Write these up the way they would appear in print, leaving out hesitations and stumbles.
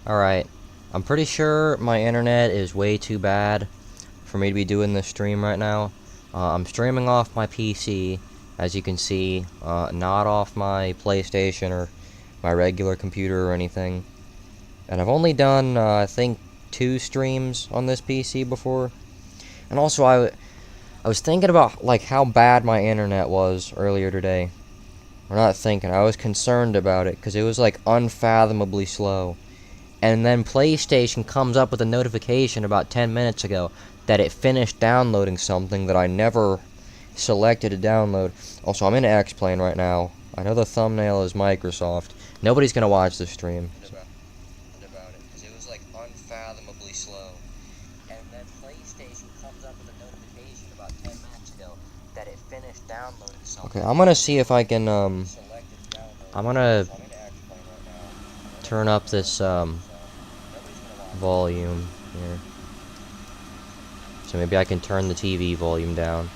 Alright, I'm pretty sure my internet is way too bad for me to be doing this stream right now. I'm streaming off my PC, as you can see, not off my PlayStation or my regular computer or anything. And I've only done, I think, 2 streams on this PC before. And also, I was thinking about, like, how bad my internet was earlier today. Or not thinking, I was concerned about it, because it was, like, unfathomably slow. And then PlayStation comes up with a notification about 10 minutes ago that it finished downloading something that I never selected to download. Also, I'm in X-Plane right now. I know the thumbnail is Microsoft. Nobody's gonna watch the stream. About it, because it was like unfathomably slow. And then PlayStation comes up with a notification about 10 minutes ago that it finished downloading something. Okay, I'm gonna see if I can, I'm gonna turn up this, volume here. So maybe I can turn the TV volume down.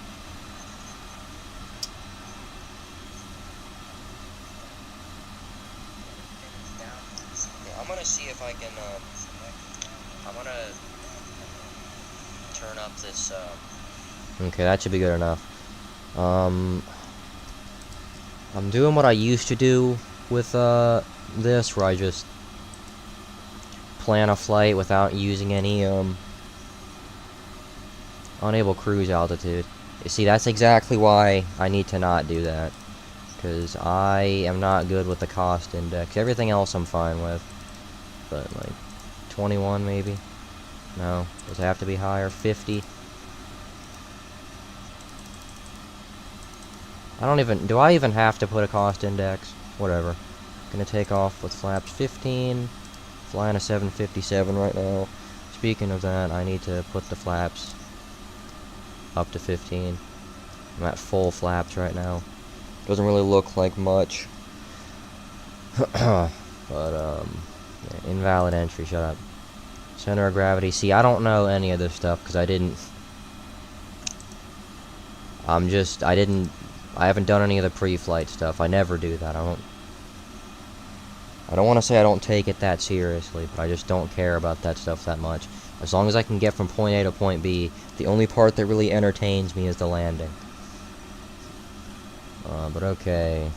Yeah, I'm gonna see if I can, I'm gonna turn up this, okay, that should be good enough. I'm doing what I used to do with, this, where I just plan a flight without using any, unable cruise altitude. You see, that's exactly why I need to not do that. Because I am not good with the cost index. Everything else I'm fine with. But, like, 21 maybe? No. Does it have to be higher? 50? Do I even have to put a cost index? Whatever. Gonna take off with flaps 15. Flying a 757 right now. Speaking of that, I need to put the flaps up to 15. I'm at full flaps right now. Doesn't really look like much. But, yeah, invalid entry, shut up. Center of gravity. See, I don't know any of this stuff, because I haven't done any of the pre-flight stuff. I never do that. I don't want to say I don't take it that seriously, but I just don't care about that stuff that much. As long as I can get from point A to point B, the only part that really entertains me is the landing. But okay.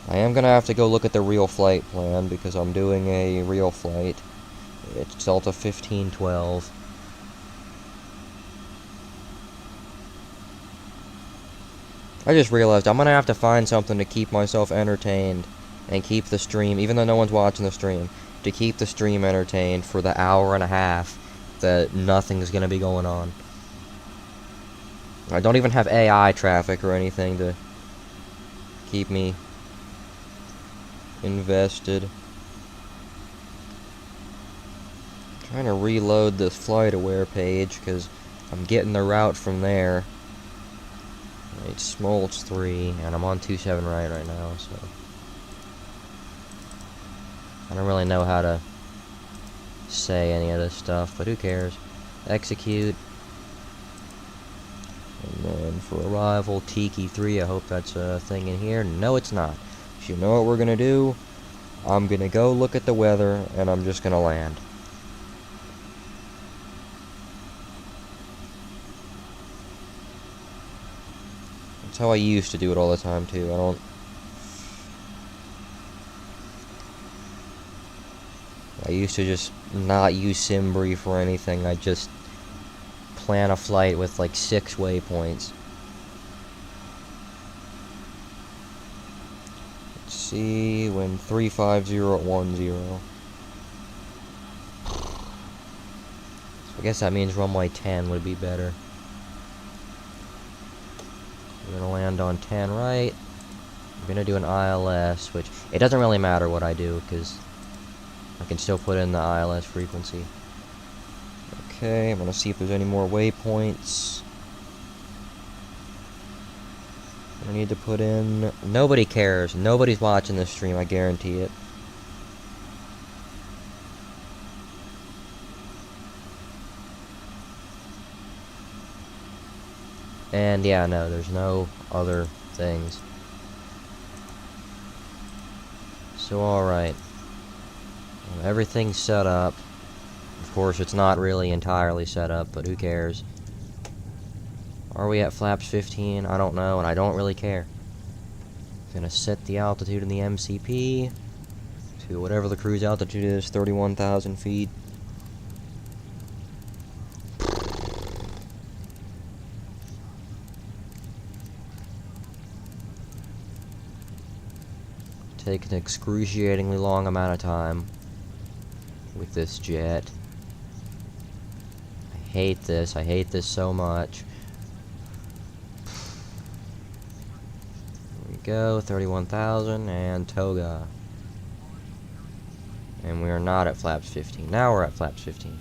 I am gonna have to go look at the real flight plan, because I'm doing a real flight. It's Delta 1512. I just realized I'm gonna have to find something to keep myself entertained and keep the stream, even though no one's watching the stream, to keep the stream entertained for the hour and a half that nothing's gonna be going on. I don't even have AI traffic or anything to keep me invested. Trying to reload this FlightAware page because I'm getting the route from there. It's Smoltz 3, and I'm on 27 right now, so I don't really know how to say any of this stuff, but who cares? Execute. And then for arrival, Tiki 3, I hope that's a thing in here. No, it's not. So you know what we're gonna do? I'm gonna go look at the weather, and I'm just gonna land. That's how I used to do it all the time, too. I used to just not use SimBrief or anything. I just plan a flight with like 6 waypoints. Let's see, when 35010. So I guess that means runway 10 would be better. We're gonna land on 10 right. I'm gonna do an ILS, which it doesn't really matter what I do because I can still put in the ILS frequency. Okay, I'm gonna see if there's any more waypoints I need to put in. Nobody cares. Nobody's watching this stream, I guarantee it. And yeah, no, there's no other things. So alright. Everything's set up. Of course, it's not really entirely set up, but who cares? Are we at flaps 15? I don't know, and I don't really care. Gonna set the altitude in the MCP to whatever the cruise altitude is, 31,000 feet. Take an excruciatingly long amount of time with this jet. I hate this so much. Here we go, 31,000 and toga. And we are not at flaps 15. Now we're at flaps 15.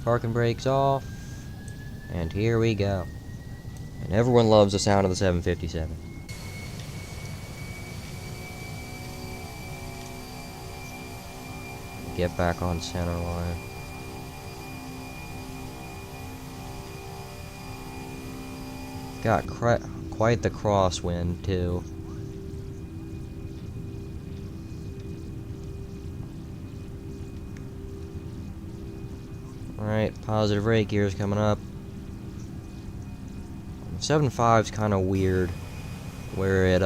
Parking brakes off. And here we go. And everyone loves the sound of the 757. Get back on center line. Got quite the crosswind too. Alright, positive rate gears coming up. 7.5's kind of weird, where it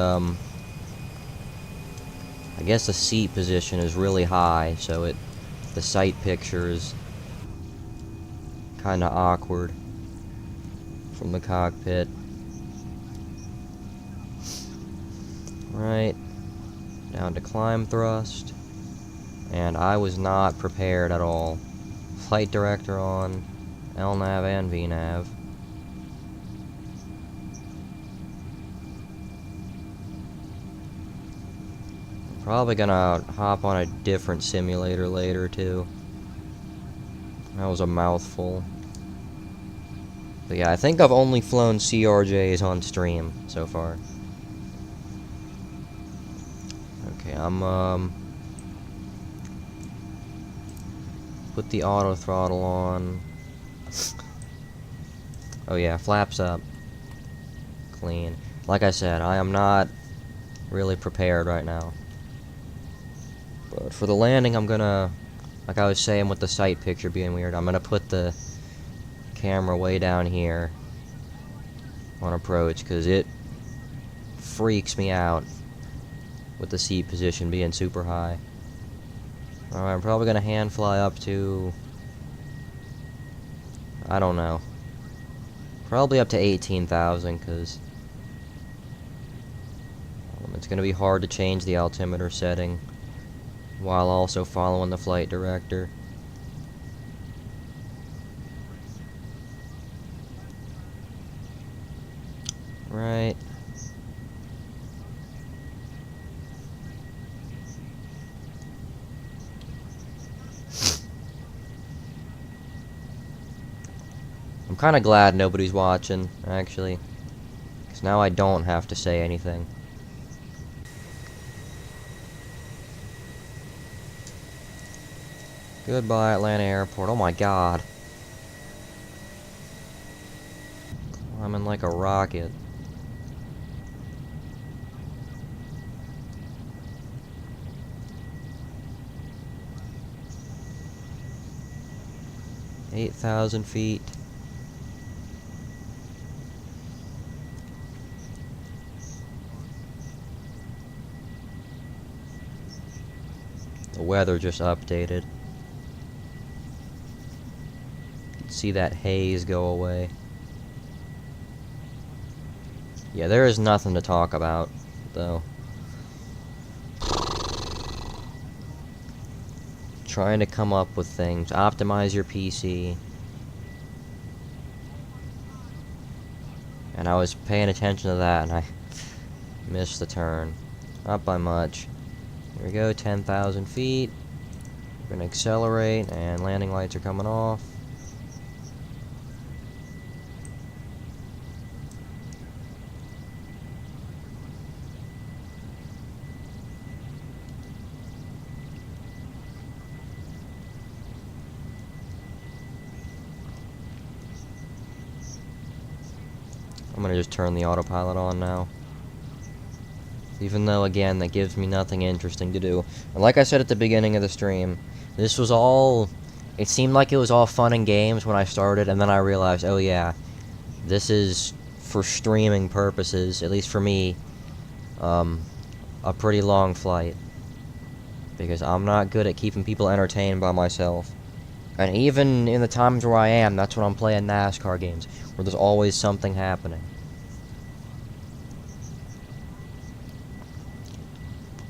I guess the seat position is really high, so the sight picture is kind of awkward from the cockpit. Right, down to climb thrust, and I was not prepared at all. Flight director on, LNAV and VNAV. Probably gonna hop on a different simulator later too. That was a mouthful. But yeah, I think I've only flown CRJs on stream so far. Okay, I'm put the auto throttle on. Oh yeah, flaps up. Clean. Like I said, I am not really prepared right now. But for the landing, I'm gonna, like I was saying with the sight picture being weird, I'm gonna put the camera way down here on approach, because it freaks me out with the seat position being super high. Alright, I'm probably gonna hand fly up to, I don't know, probably up to 18,000, because it's gonna be hard to change the altimeter setting while also following the flight director. Right. I'm kind of glad nobody's watching, actually, because now I don't have to say anything. Goodbye, Atlanta Airport. Oh my god. Climbing like a rocket. $8,000 feet. The weather just updated. See that haze go away. Yeah, there is nothing to talk about, though. Trying to come up with things. Optimize your PC. And I was paying attention to that, and I missed the turn. Not by much. Here we go, 10,000 feet. We're gonna accelerate, and landing lights are coming off. I'm gonna just turn the autopilot on now. Even though, again, that gives me nothing interesting to do. And like I said at the beginning of the stream, This was all... It seemed like it was all fun and games when I started, and then I realized, oh yeah, this is, for streaming purposes, at least for me, a pretty long flight. Because I'm not good at keeping people entertained by myself. And even in the times where I am, that's when I'm playing NASCAR games, where there's always something happening.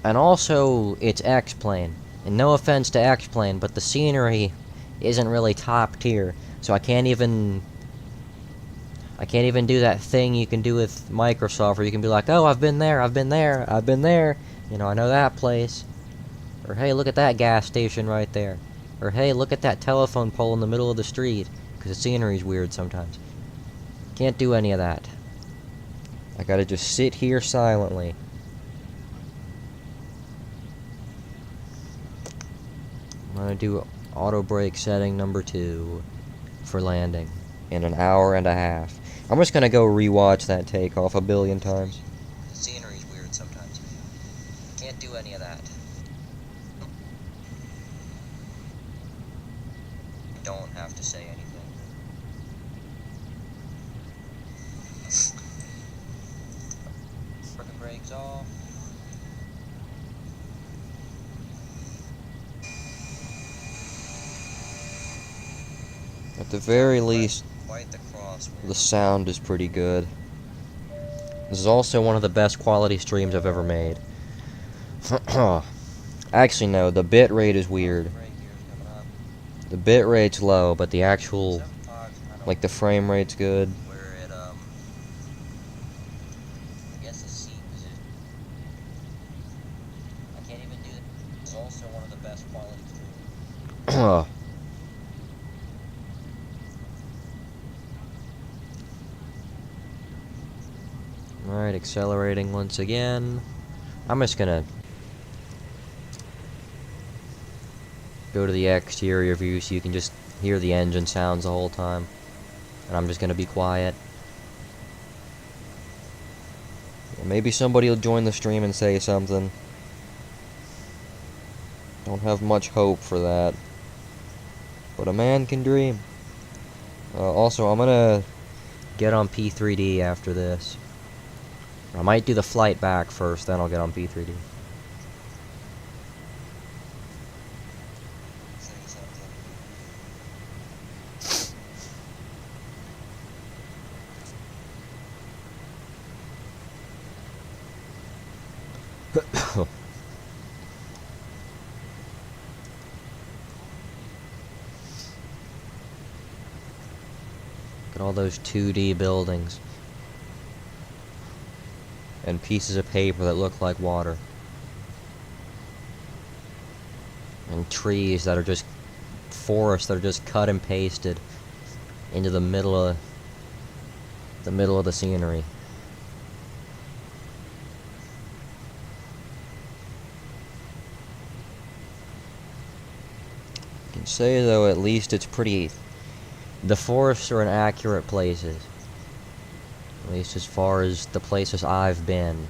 And also, it's X-Plane. And no offense to X-Plane, but the scenery isn't really top tier. So I can't even do that thing you can do with Microsoft, where you can be like, oh, I've been there, I've been there, I've been there. You know, I know that place. Or, hey, look at that gas station right there. Or, hey, look at that telephone pole in the middle of the street. Because the scenery's weird sometimes. Can't do any of that. I gotta just sit here silently. I'm gonna do auto brake setting number 2 for landing in an hour and a half. I'm just gonna go rewatch that takeoff a billion times. The scenery's weird sometimes. Can't do any of that. Don't have to say anything. Put the brakes off. At the very least, the sound is pretty good. This is also one of the best quality streams I've ever made. Actually, no, the bit rate is weird. The bit rate's low, but the actual, like, the frame rate's good. I guess the seat position. I can't even do it. It's also one of the best quality streams. Alright, accelerating once again. I'm just gonna go to the exterior view so you can just hear the engine sounds the whole time. And I'm just gonna be quiet. Maybe somebody will join the stream and say something. Don't have much hope for that. But a man can dream. Also, I'm gonna get on P3D after this. I might do the flight back first, then I'll get on P3D. Look at all those 2D buildings. And pieces of paper that look like water. And trees that are just forests that are just cut and pasted into the middle of the scenery. I can say though, at least it's pretty. The forests are in accurate places. At least as far as the places I've been,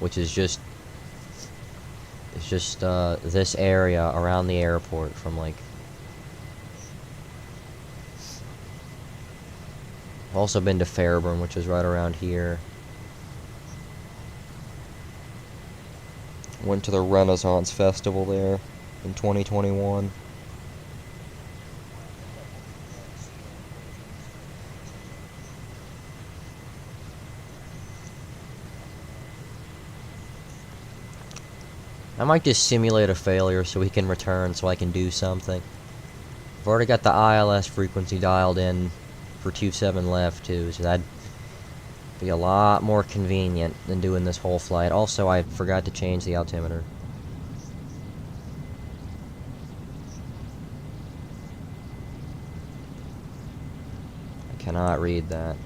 which is just, it's just this area around the airport from like. I've also been to Fairburn, which is right around here. Went to the Renaissance Festival there in 2021. I might just simulate a failure so we can return so I can do something. I've already got the ILS frequency dialed in for 27 left too, so that'd be a lot more convenient than doing this whole flight. Also, I forgot to change the altimeter. I cannot read that.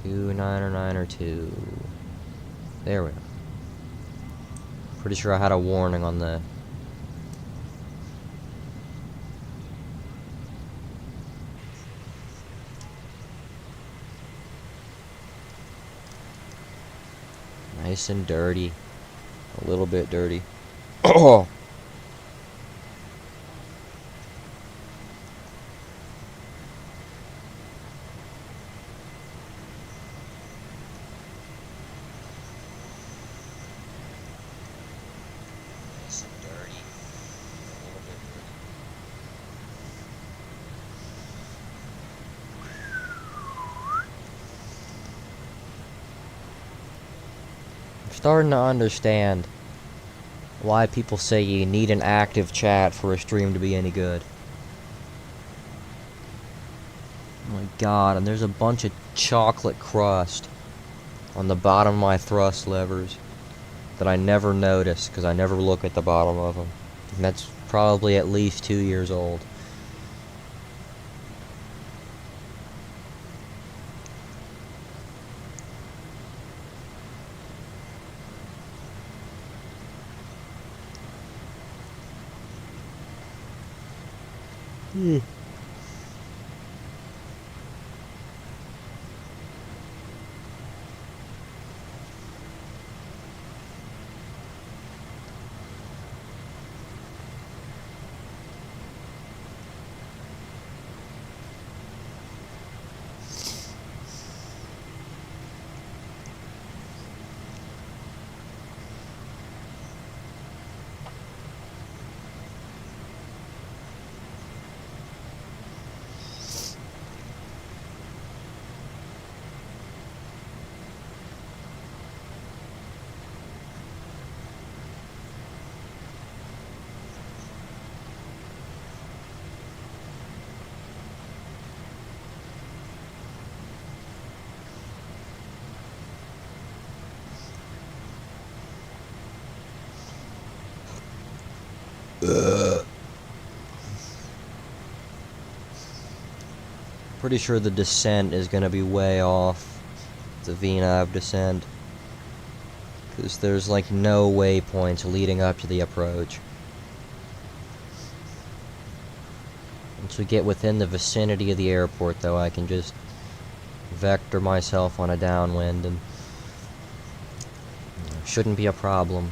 2992. There we go. Pretty sure I had a warning on the... Nice and dirty. A little bit dirty. Oh! starting to understand why people say you need an active chat for a stream to be any good. Oh my god, and there's a bunch of chocolate crust on the bottom of my thrust levers that I never notice because I never look at the bottom of them. And that's probably at least 2 years old. Pretty sure the descent is gonna be way off the VNAV descent, because there's like no waypoints leading up to the approach. Once we get within the vicinity of the airport, though, I can just vector myself on a downwind and shouldn't be a problem.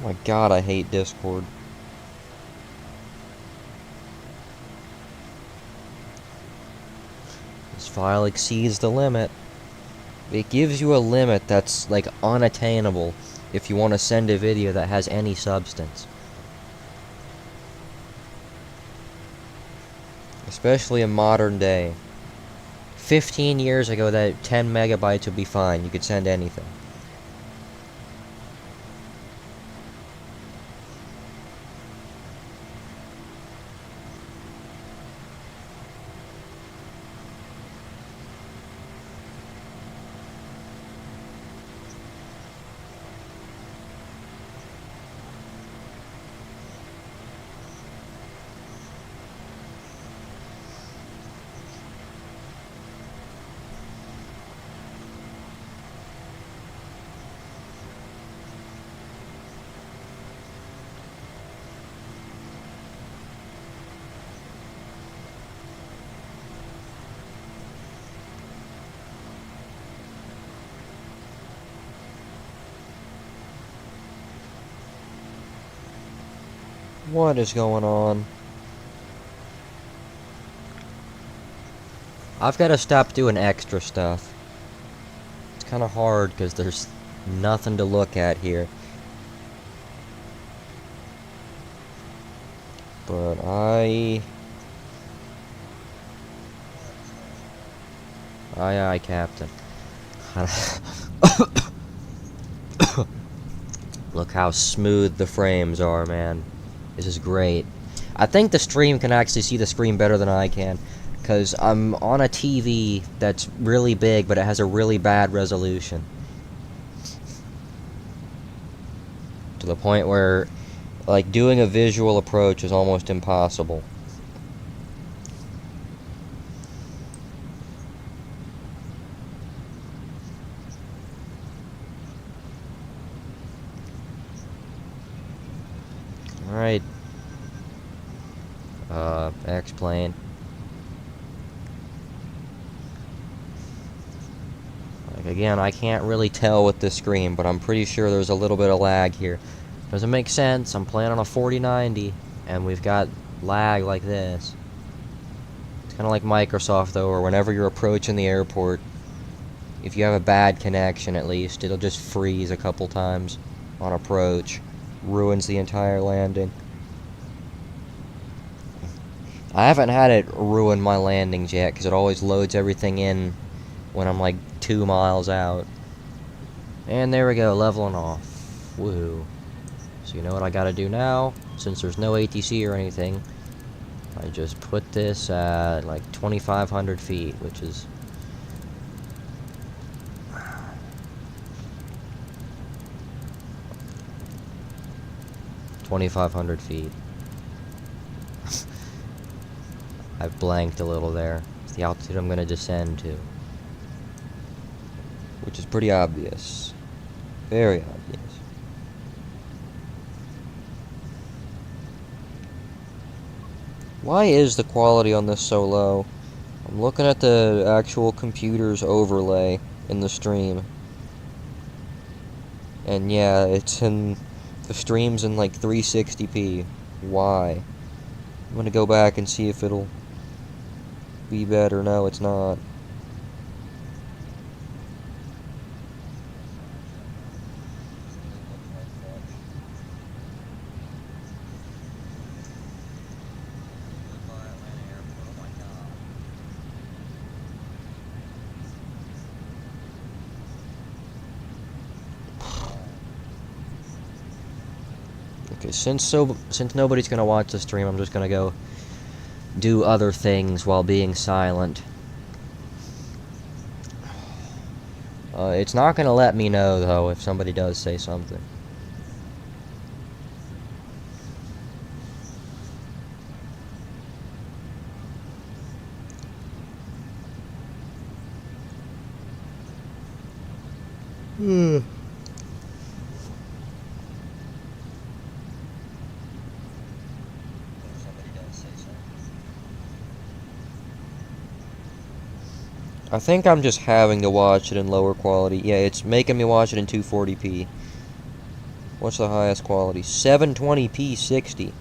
Oh my god, I hate Discord. This file exceeds the limit. It gives you a limit that's like unattainable if you want to send a video that has any substance. Especially in modern day. 15 years ago, that 10 megabytes would be fine. You could send anything. What is going on? I've got to stop doing extra stuff. It's kind of hard because there's nothing to look at here. But Aye, aye, Captain. Look how smooth the frames are, man. This is great. I think the stream can actually see the screen better than I can, because I'm on a TV that's really big, but it has a really bad resolution. To the point where, like, doing a visual approach is almost impossible. Alright. X-plane. Like, again, I can't really tell with this screen, but I'm pretty sure there's a little bit of lag here. Doesn't make sense. I'm playing on a 4090, and we've got lag like this. It's kind of like Microsoft, though, or whenever you're approaching the airport, if you have a bad connection, at least, it'll just freeze a couple times on approach. Ruins the entire landing. I haven't had it ruin my landings yet, because it always loads everything in when I'm like 2 miles out. And there we go, leveling off. Woohoo. So you know what I gotta do now? Since there's no ATC or anything, I just put this at like 2,500 feet, which is... 2,500 feet. I blanked a little there. It's the altitude I'm gonna descend to. Which is pretty obvious. Very obvious. Why is the quality on this so low? I'm looking at the actual computer's overlay in the stream. And yeah, it's in... the stream's in like 360p. Why? I'm gonna go back and see if it'll be better. No, it's not. Okay, since nobody's gonna watch the stream, I'm just gonna go do other things while being silent. It's not gonna let me know though if somebody does say something. I think I'm just having to watch it in lower quality. Yeah, it's making me watch it in 240p. What's the highest quality? 720p 60.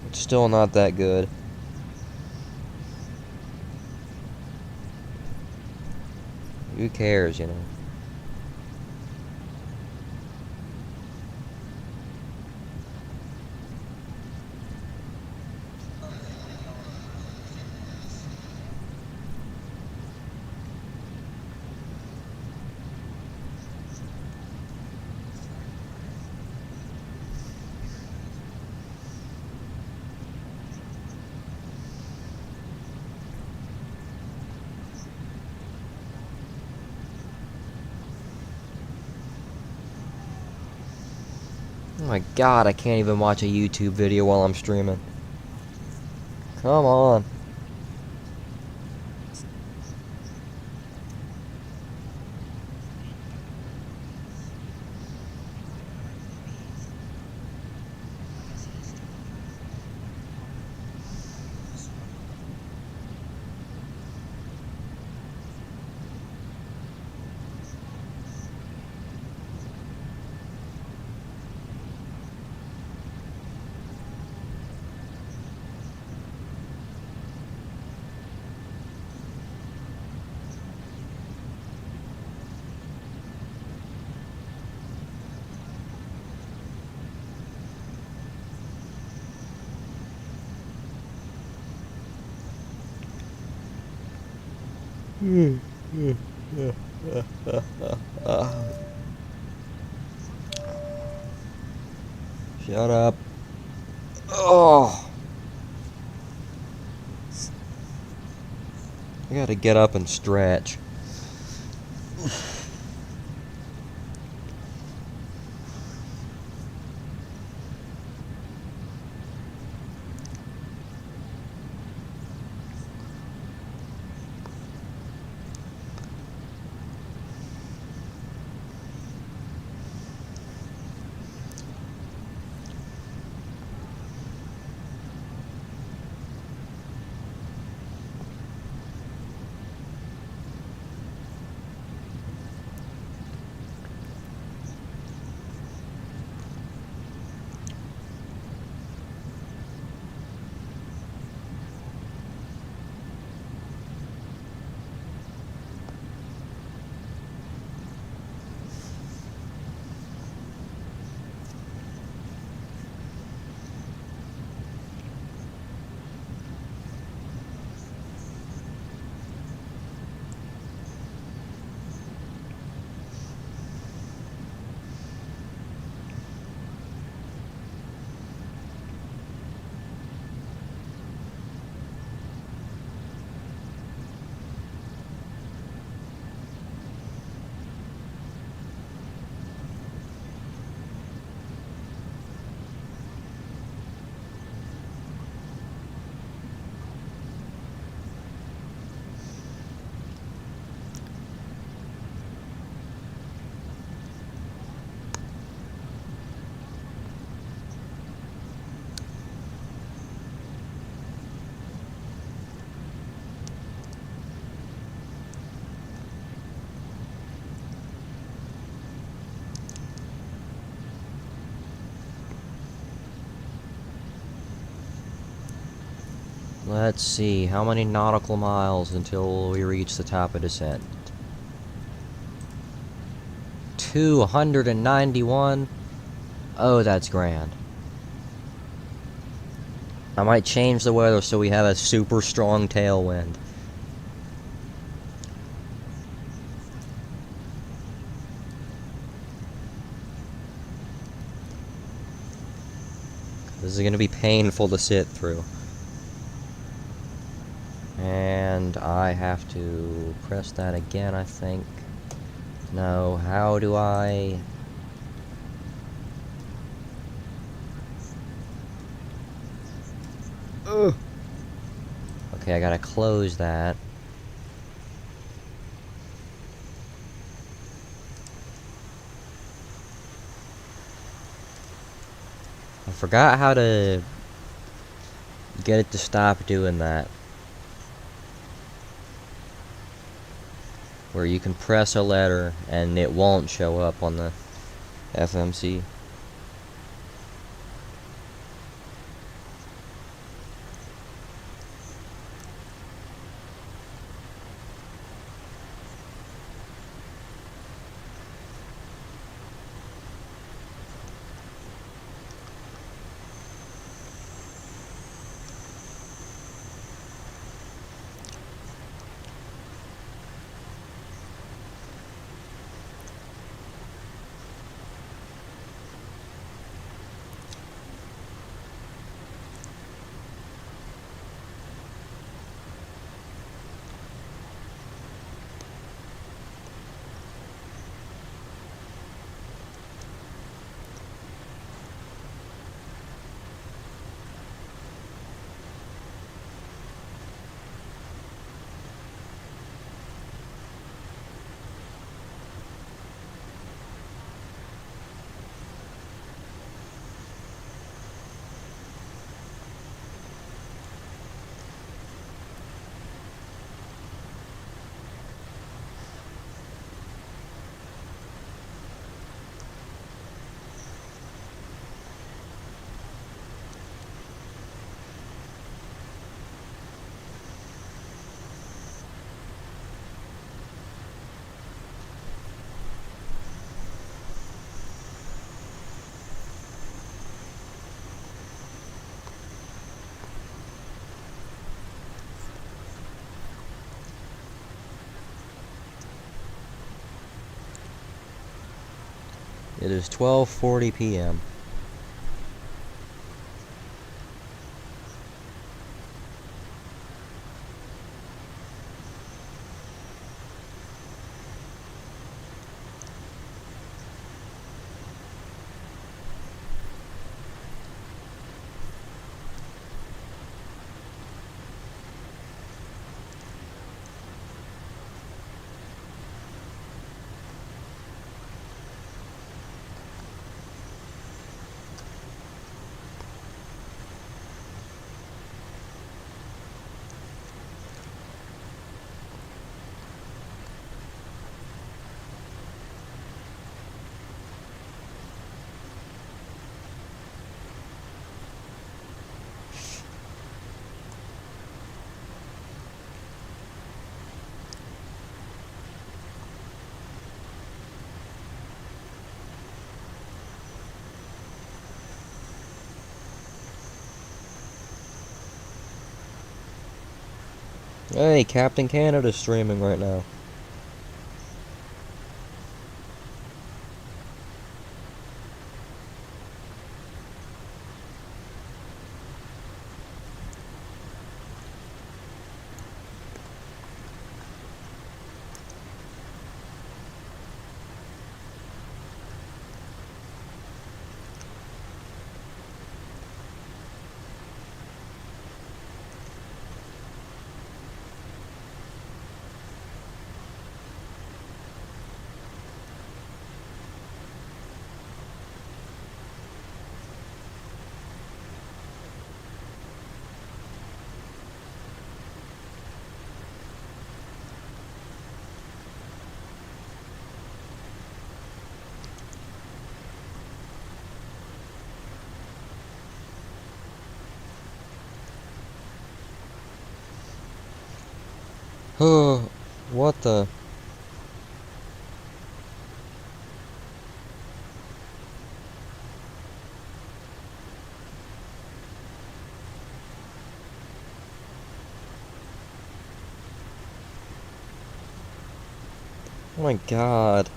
It's still not that good. Who cares, you know? Oh my god, I can't even watch a YouTube video while I'm streaming. Come on. Shut up. Oh. I gotta get up and stretch. Let's see, how many nautical miles until we reach the top of descent? 291? Oh, that's grand. I might change the weather so we have a super strong tailwind. This is going to be painful to sit through. And I have to press that again, I think. No, how do I... Ugh. Okay, I gotta close that. I forgot how to get it to stop doing that. Where you can press a letter and it won't show up on the FMC. It is 12:40 p.m. Hey, Captain Canada's streaming right now. What the? Oh my god.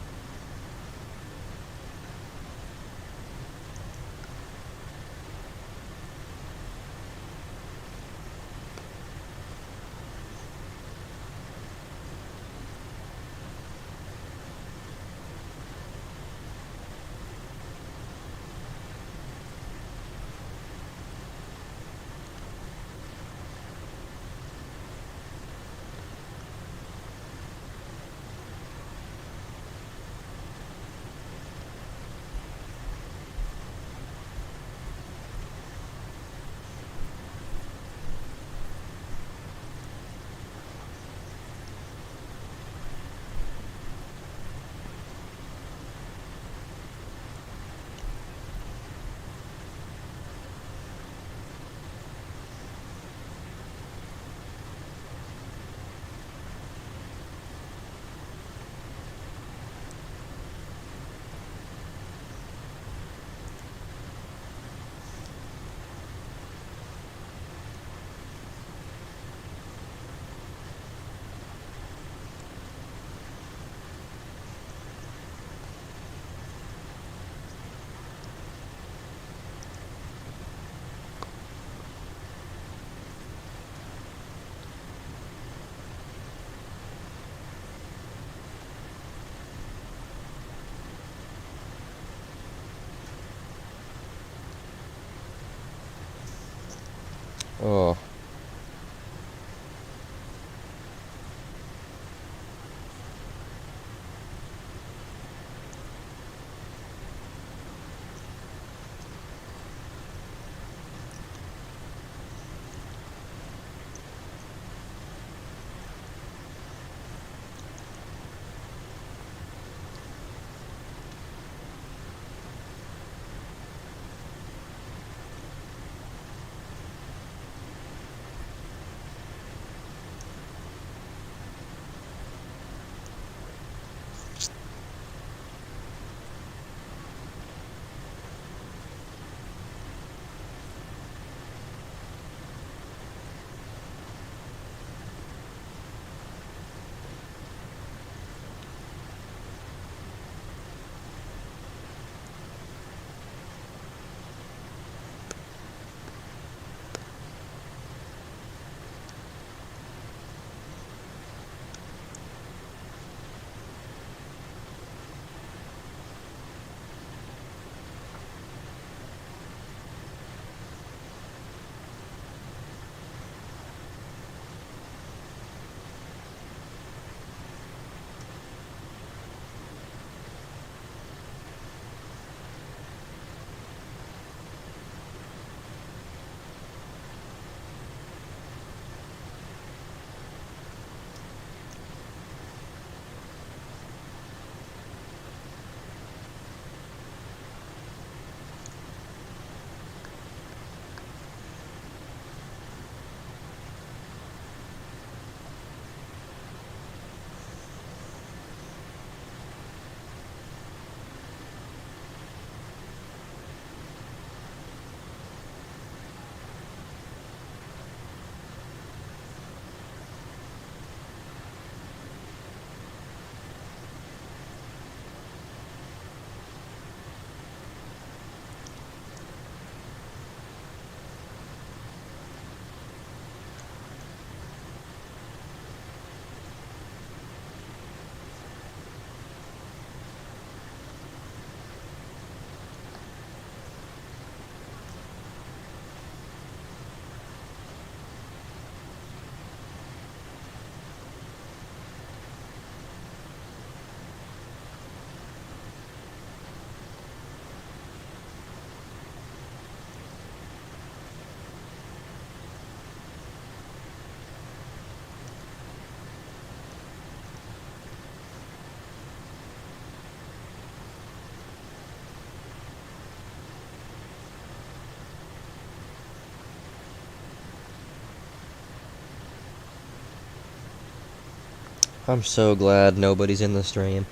I'm so glad nobody's in the stream.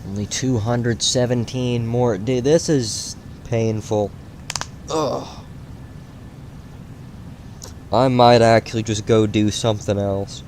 Only 217 more. Dude, this is painful. Ugh. I might actually just go do something else.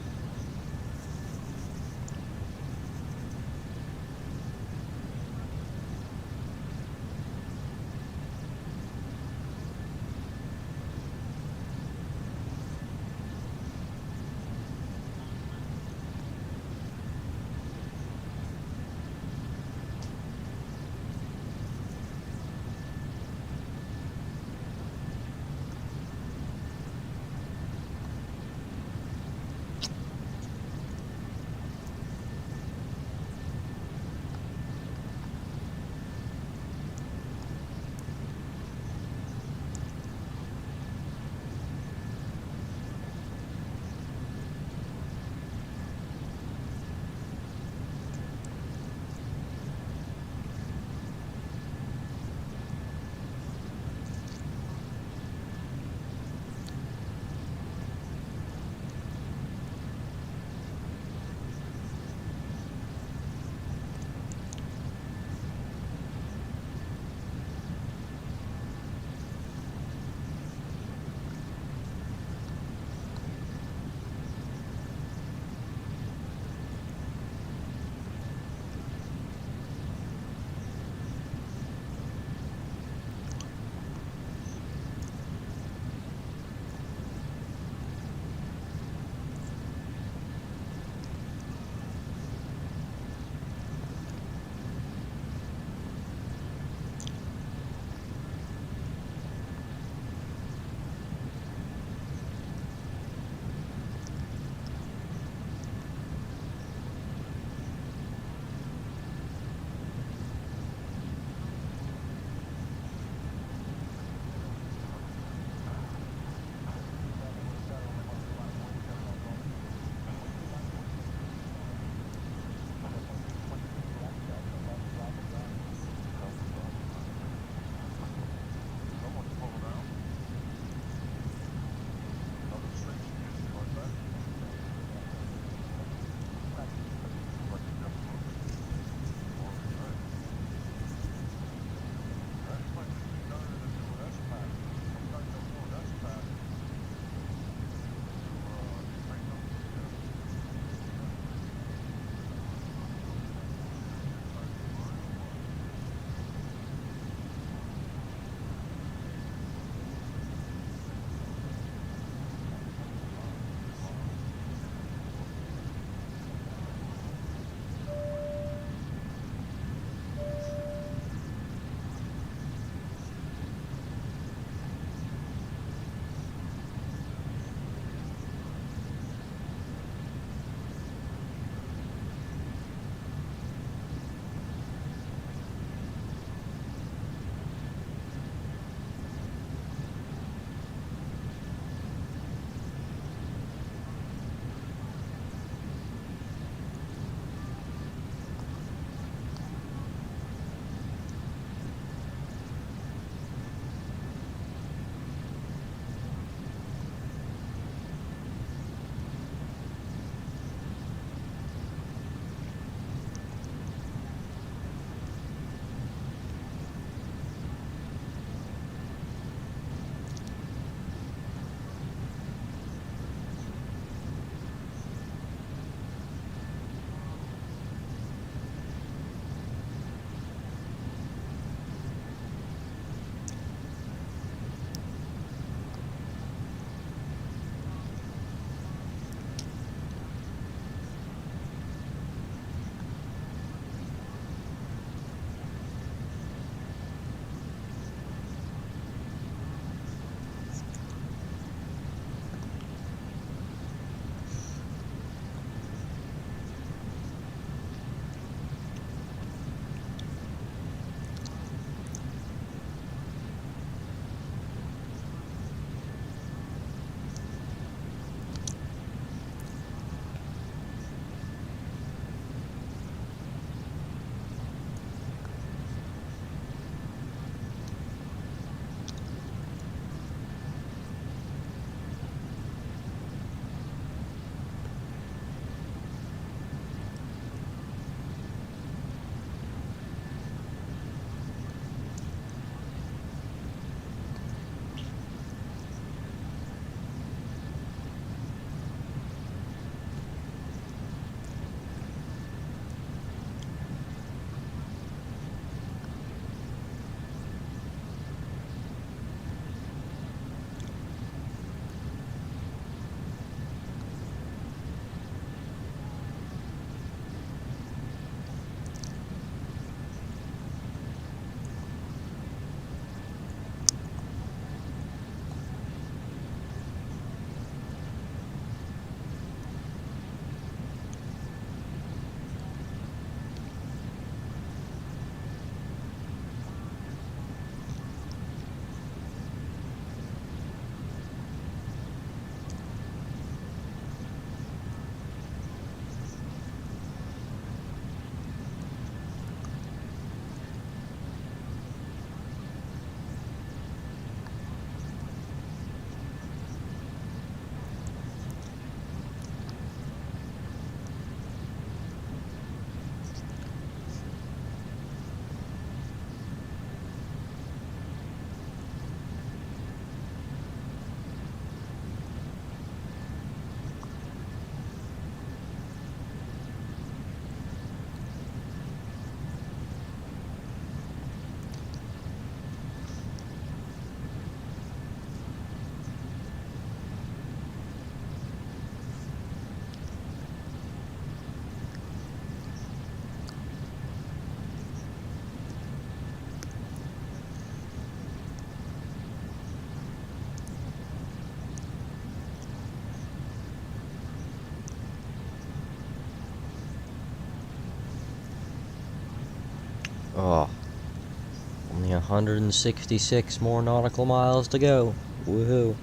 Oh, only 166 more nautical miles to go. Woohoo.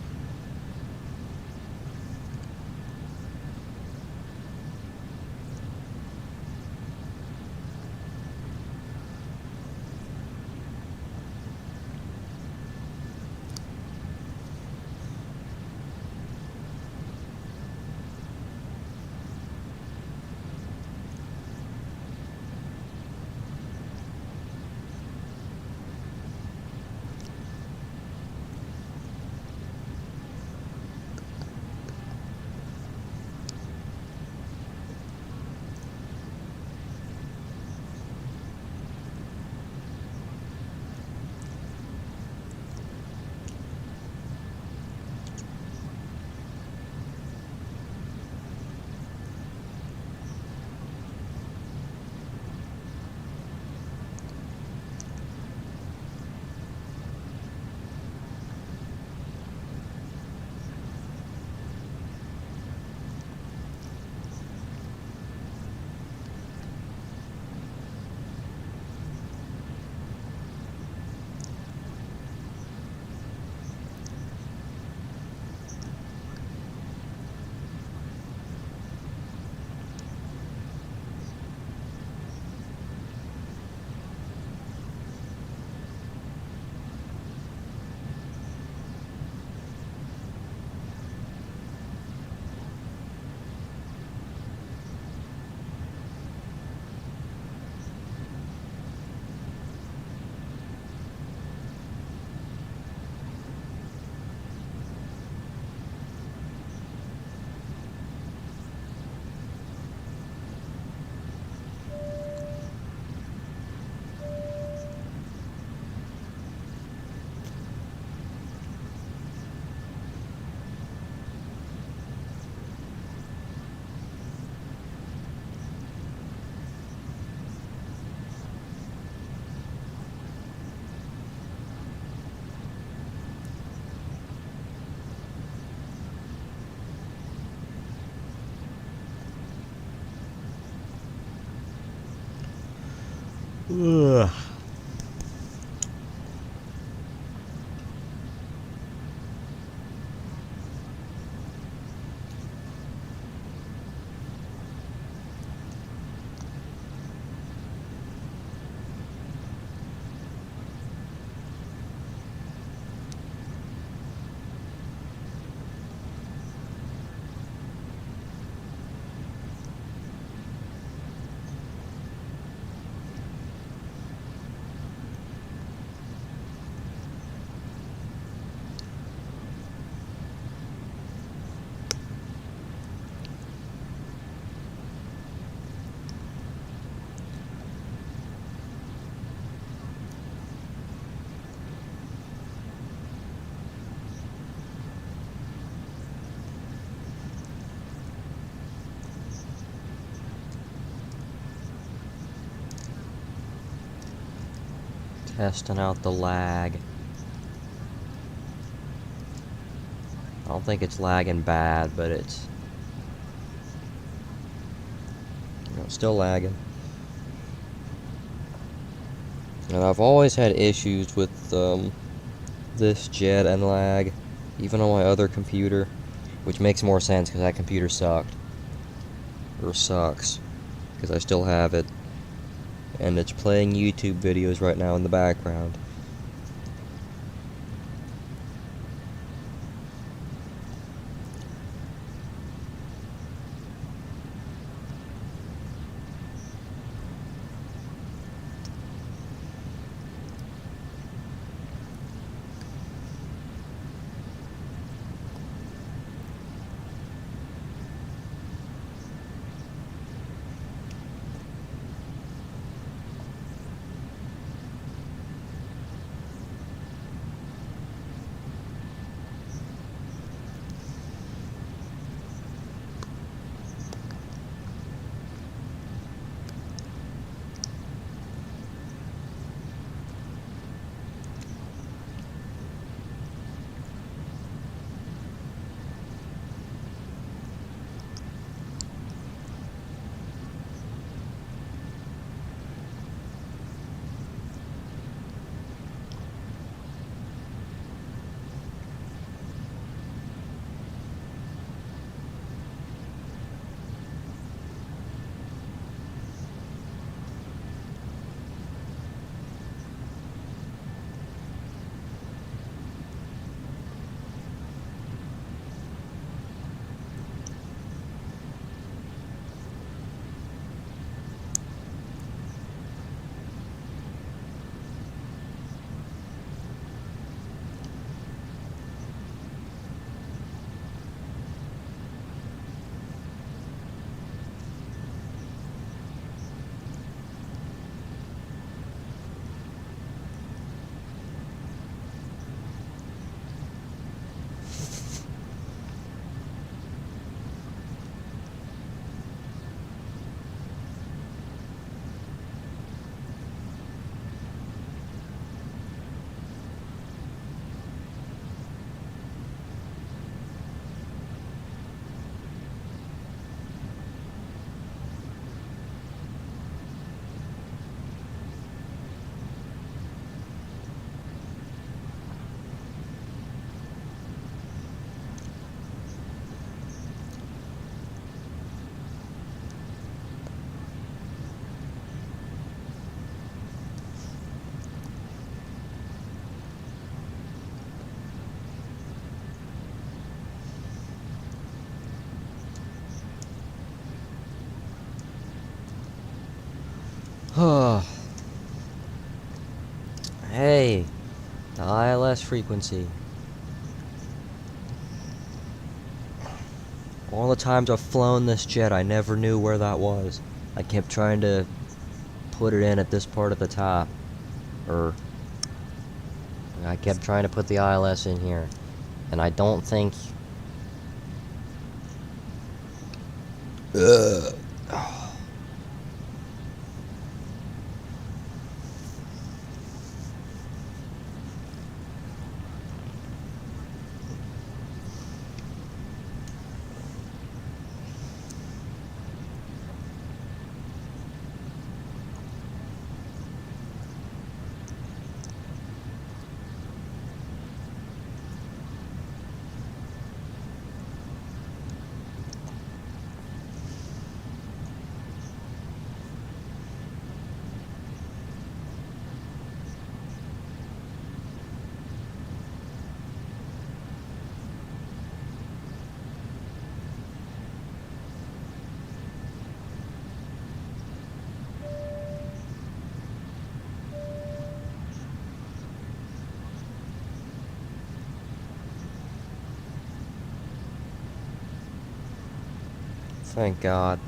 Ugh. Testing out the lag. I don't think it's lagging bad, but it's, still lagging. And I've always had issues with this jet and lag, even on my other computer, which makes more sense because that computer sucked. Or sucks, because I still have it. And it's playing YouTube videos right now in the background. Hey, the ILS frequency. All the times I've flown this jet, I never knew where that was. I kept trying to put it in at this part at the top. I kept trying to put the ILS in here. And I don't think... Ugh. Thank God.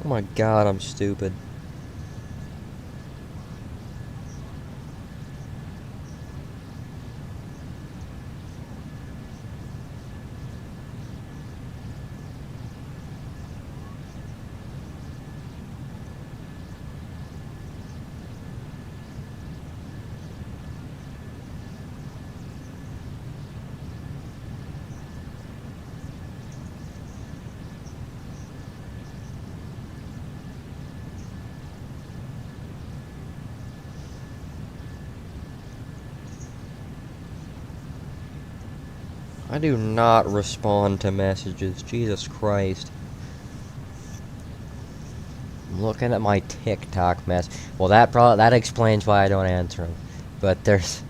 Oh my God, I'm stupid. I do not respond to messages. Jesus Christ. I'm looking at my TikTok mess. Well, that explains why I don't answer them. But there's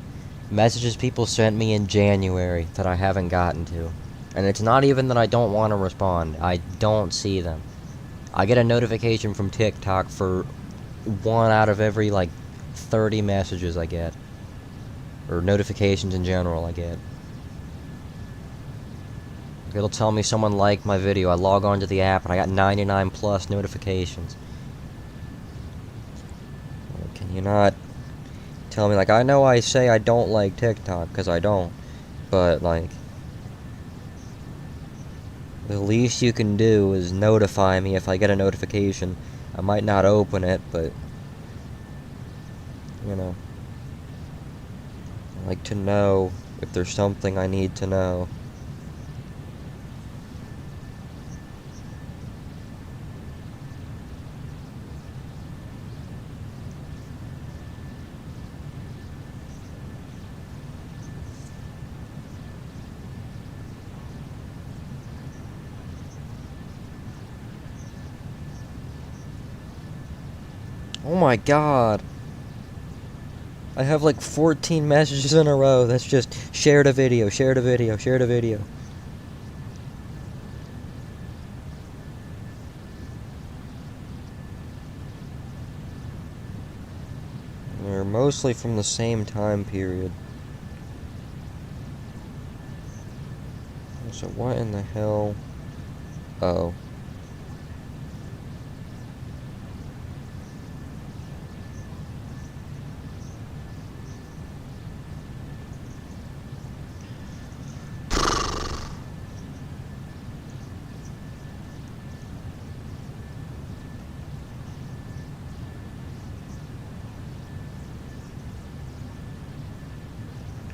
messages people sent me in January that I haven't gotten to. And it's not even that I don't want to respond. I don't see them. I get a notification from TikTok for 1 out of every, like, 30 messages I get. Or notifications in general I get. It'll tell me someone liked my video. I log on to the app and I got 99 plus notifications. Can you not tell me, like, I know I say I don't like TikTok, because I don't. But, like, the least you can do is notify me if I get a notification. I might not open it, but, you know. I like to know if there's something I need to know. Oh my God. I have like 14 messages in a row that's just shared a video, shared a video, shared a video. mostly from the same time period. So what in the hell? Oh.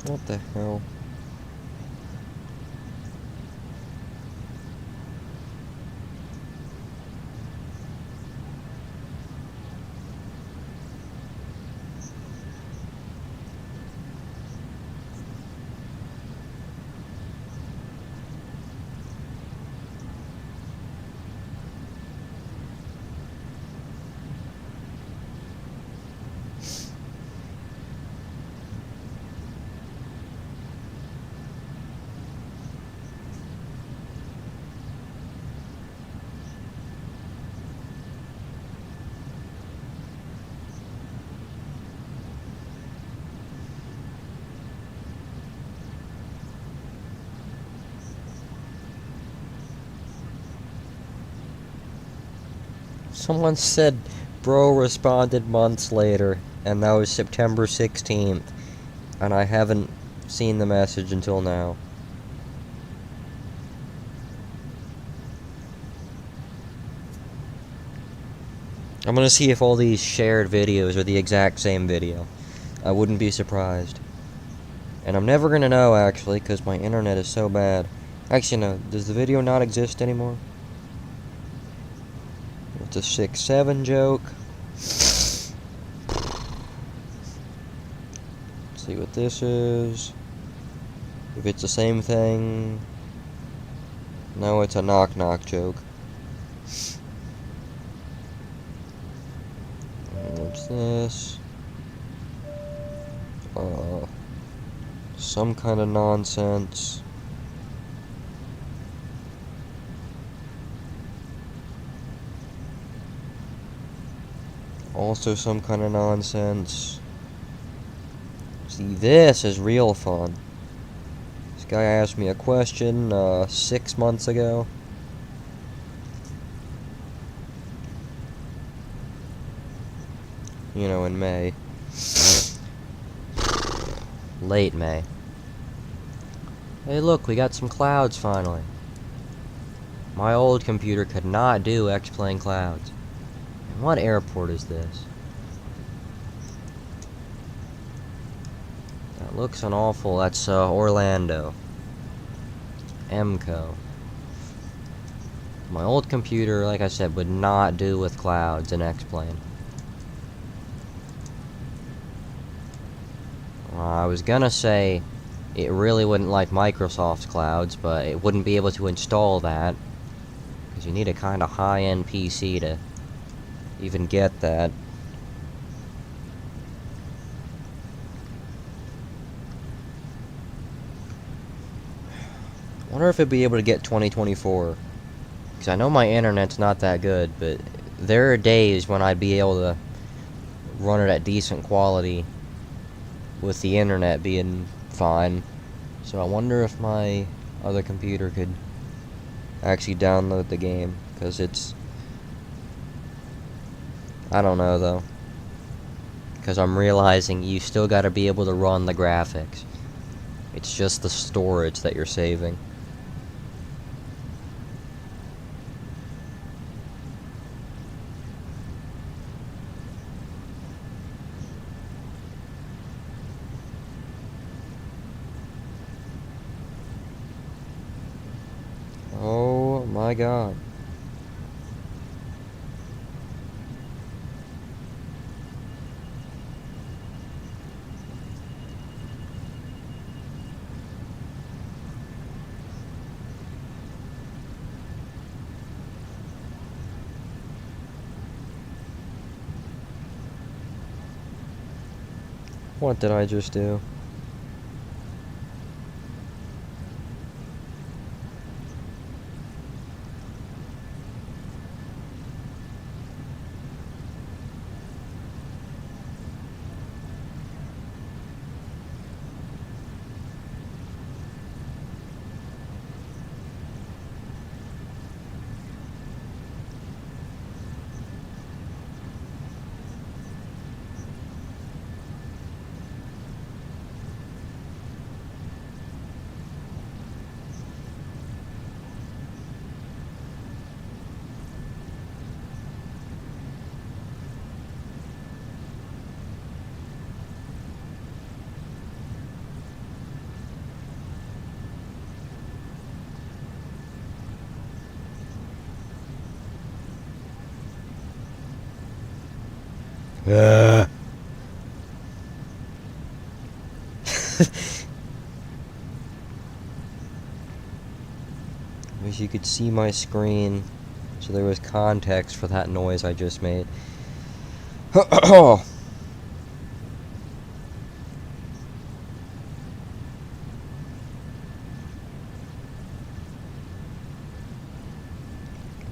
What the hell? Someone said bro responded months later, and that was September 16th, and I haven't seen the message until now. I'm gonna see if all these shared videos are the exact same video. I wouldn't be surprised. And I'm never gonna know, actually, because my internet is so bad. Actually, no, does the video not exist anymore? It's a 6-7 joke. Let's see what this is. If it's the same thing. No, it's a knock-knock joke. What's this? Some kind of nonsense. Also some kind of nonsense. See, this is real fun. This guy asked me a question 6 months ago. You know, in May. Late May. Hey look, we got some clouds finally. My old computer could not do X-Plane clouds. And what airport is this? That looks an awful... That's Orlando. EMCO. My old computer, like I said, would not do with clouds in X-Plane. I was gonna say it really wouldn't like Microsoft's clouds, but it wouldn't be able to install that. Because you need a kind of high-end PC to even get that. I wonder if it'd be able to get 2024. Because I know my internet's not that good, but there are days when I'd be able to run it at decent quality with the internet being fine. So I wonder if my other computer could actually download the game, because it's... I don't know though. Because I'm realizing you still gotta be able to run the graphics. It's just the storage that you're saving. Oh my god. What did I just do? Wish you could see my screen so there was context for that noise I just made.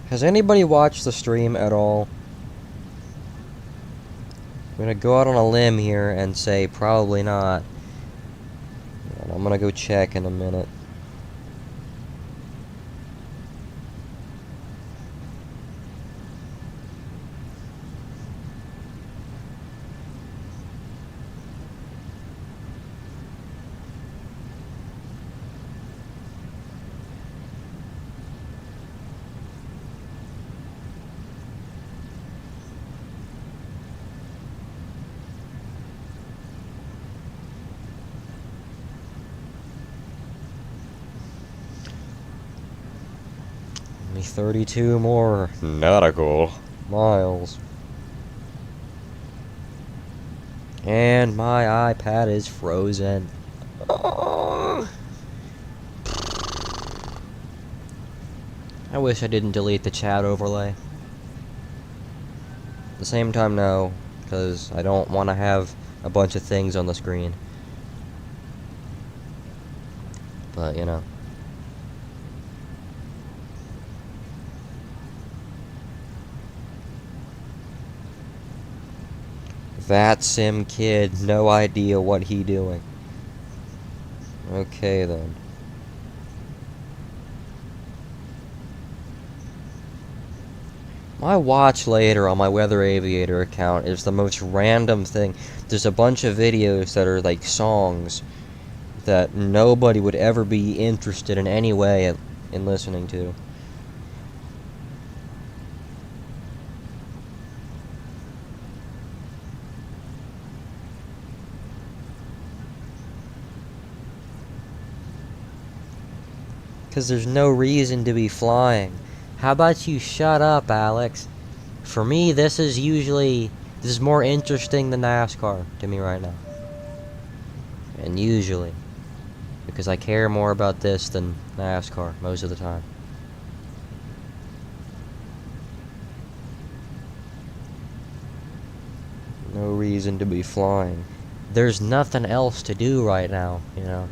Has anybody watched the stream at all? I'm gonna go out on a limb here and say probably not. And I'm gonna go check in a minute. Only 32 more nautical miles. And my iPad is frozen. I wish I didn't delete the chat overlay. At the same time, no, because I don't want to have a bunch of things on the screen. But, you know. That sim kid, no idea what he doing. Okay then. My watch later on my Weather Aviator account is the most random thing. There's a bunch of videos that are like songs that nobody would ever be interested in any way in listening to. Because there's no reason to be flying. How about you shut up, Alex? For me, this is more interesting than NASCAR to me right now. And usually. Because I care more about this than NASCAR most of the time. No reason to be flying. There's nothing else to do right now, you know.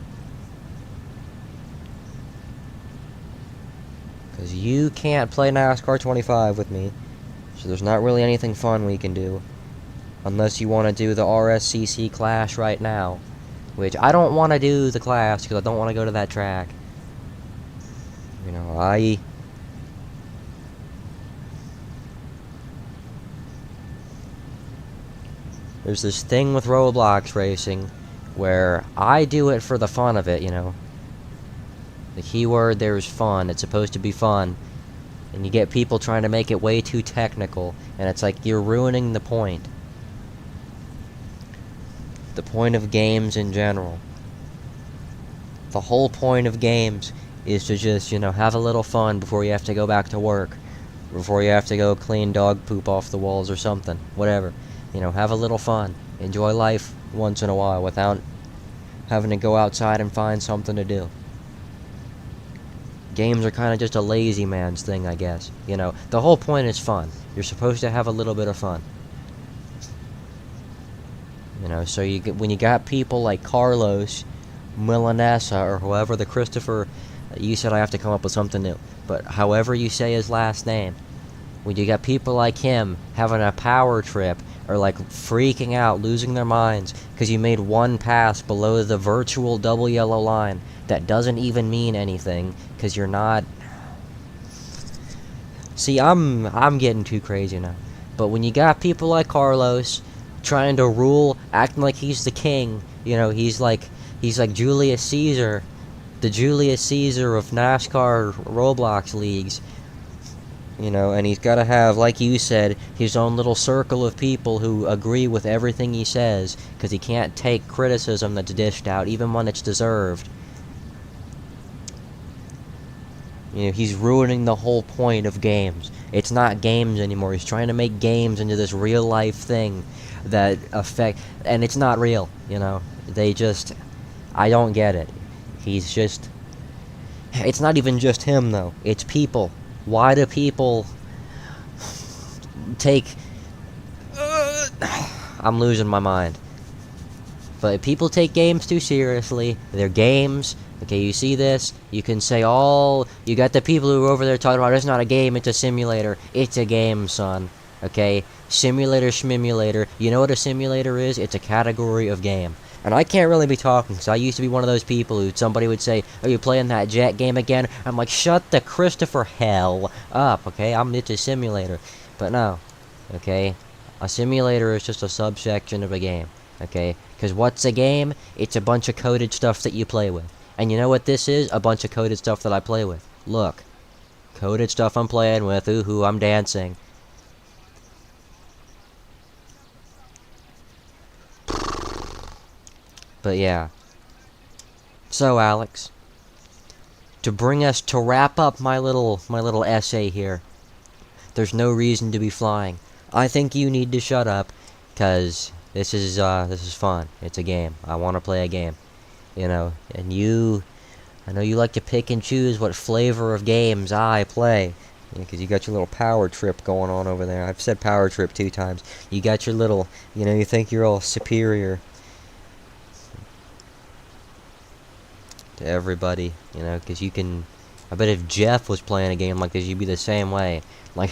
Because you can't play NASCAR 25 with me, so there's not really anything fun we can do. Unless you want to do the RSCC Clash right now. Which, I don't want to do the Clash, because I don't want to go to that track. You know, there's this thing with Roblox racing, where I do it for the fun of it, you know. The keyword there is fun. It's supposed to be fun. And you get people trying to make it way too technical. And it's like you're ruining the point. The point of games in general. The whole point of games is to just, you know, have a little fun before you have to go back to work. Before you have to go clean dog poop off the walls or something. Whatever. You know, have a little fun. Enjoy life once in a while without having to go outside and find something to do. Games are kind of just a lazy man's thing, I guess. You know, the whole point is fun. You're supposed to have a little bit of fun. You know, so when you got people like Carlos, Milanesa, or whoever the Christopher, you said I have to come up with something new. But however you say his last name, when you got people like him having a power trip, or like freaking out, losing their minds, because you made one pass below the virtual double yellow line, that doesn't even mean anything, because you're not... See, I'm getting too crazy now. But when you got people like Carlos trying to rule, acting like he's the king, you know, he's like Julius Caesar, the Julius Caesar of NASCAR Roblox leagues, you know, and he's got to have, like you said, his own little circle of people who agree with everything he says, because he can't take criticism that's dished out, even when it's deserved. You know, he's ruining the whole point of games. It's not games anymore. He's trying to make games into this real life thing that affect, and it's not real, you know. They just, I don't get it. He's just, it's not even just him though. It's people. Why do people take, I'm losing my mind. But people take games too seriously. They're games. Okay, you see this? You can say all... You got the people who are over there talking about it's not a game, it's a simulator. It's a game, son. Okay? Simulator, schmimulator. You know what a simulator is? It's a category of game. And I can't really be talking, because I used to be one of those people who somebody would say, are you playing that Jet game again? I'm like, shut the Christopher hell up, okay? It's a simulator. But no. Okay? A simulator is just a subsection of a game. Okay? Because what's a game? It's a bunch of coded stuff that you play with. And you know what this is? A bunch of coded stuff that I play with. Look. Coded stuff I'm playing with. Ooh, I'm dancing. But yeah. So, Alex. To wrap up my little essay here. There's no reason to be flying. I think you need to shut up. Because this is fun. It's a game. I want to play a game. You know, and I know you like to pick and choose what flavor of games I play. Because you got your little power trip going on over there. I've said power trip 2 times. You got your little, you know, you think you're all superior to everybody, you know, because you can, I bet if Jeff was playing a game like this, you'd be the same way. Like,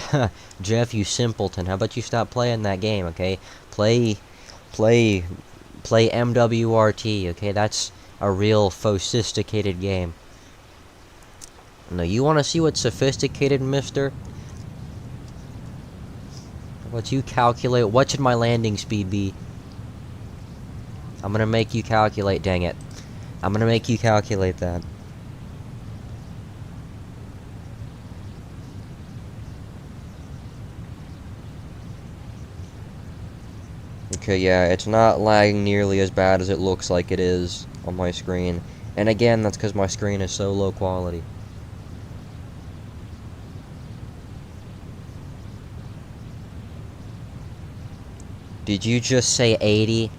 Jeff, you simpleton, how about you stop playing that game, okay? Play MWRT, okay? That's a real sophisticated game. No, you want to see what's sophisticated, mister? How about you calculate, what should my landing speed be? I'm gonna make you calculate, dang it. I'm gonna make you calculate that. Okay, yeah, it's not lagging nearly as bad as it looks like it is on my screen. And again, that's because my screen is so low quality. Did you just say 80?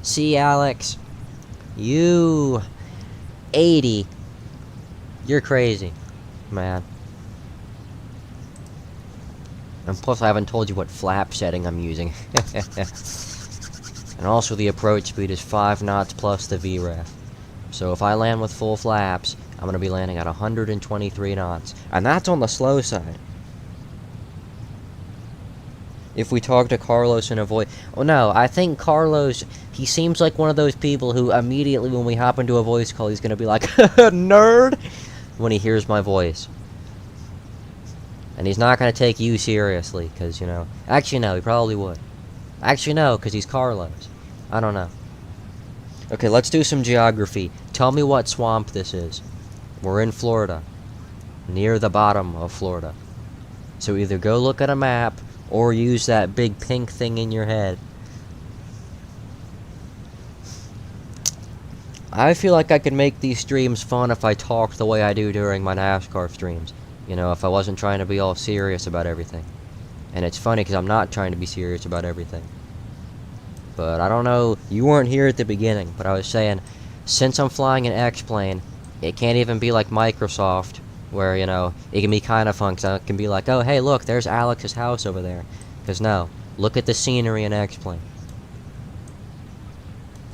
See, Alex? You... 80. You're crazy, man. And plus, I haven't told you what flap setting I'm using. And also, the approach speed is 5 knots plus the VREF. So if I land with full flaps, I'm going to be landing at 123 knots. And that's on the slow side. If we talk to Carlos and avoid... Oh no, I think Carlos, he seems like one of those people who immediately when we hop into a voice call, he's going to be like, nerd, when he hears my voice. And he's not going to take you seriously, because, you know... Actually, no, he probably would. Actually, no, because he's Carlos. I don't know. Okay, let's do some geography. Tell me what swamp this is. We're in Florida. Near the bottom of Florida. So either go look at a map, or use that big pink thing in your head. I feel like I could make these streams fun if I talked the way I do during my NASCAR streams. You know, if I wasn't trying to be all serious about everything. And it's funny because I'm not trying to be serious about everything. But I don't know, you weren't here at the beginning, but I was saying, since I'm flying an X-plane, it can't even be like Microsoft, where, you know, it can be kind of fun, because it can be like, oh, hey, look, there's Alex's house over there. Because no, look at the scenery in X-plane.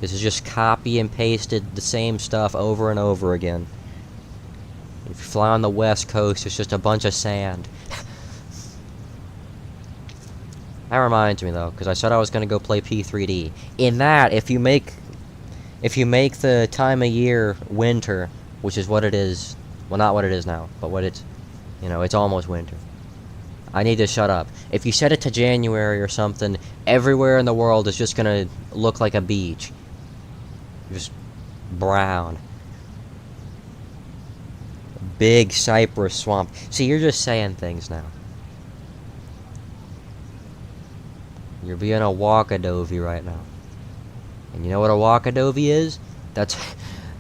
This is just copy and pasted the same stuff over and over again. If you fly on the West Coast, it's just a bunch of sand. That reminds me though, because I said I was going to go play P3D. In that, if you make the time of year winter, which is what it is, well, not what it is now, but what it's, you know, it's almost winter. I need to shut up. If you set it to January or something, everywhere in the world is just going to look like a beach. Just brown. Big cypress swamp. See, you're just saying things now. You're being a walkadovey right now. And you know what a walkadovey is? That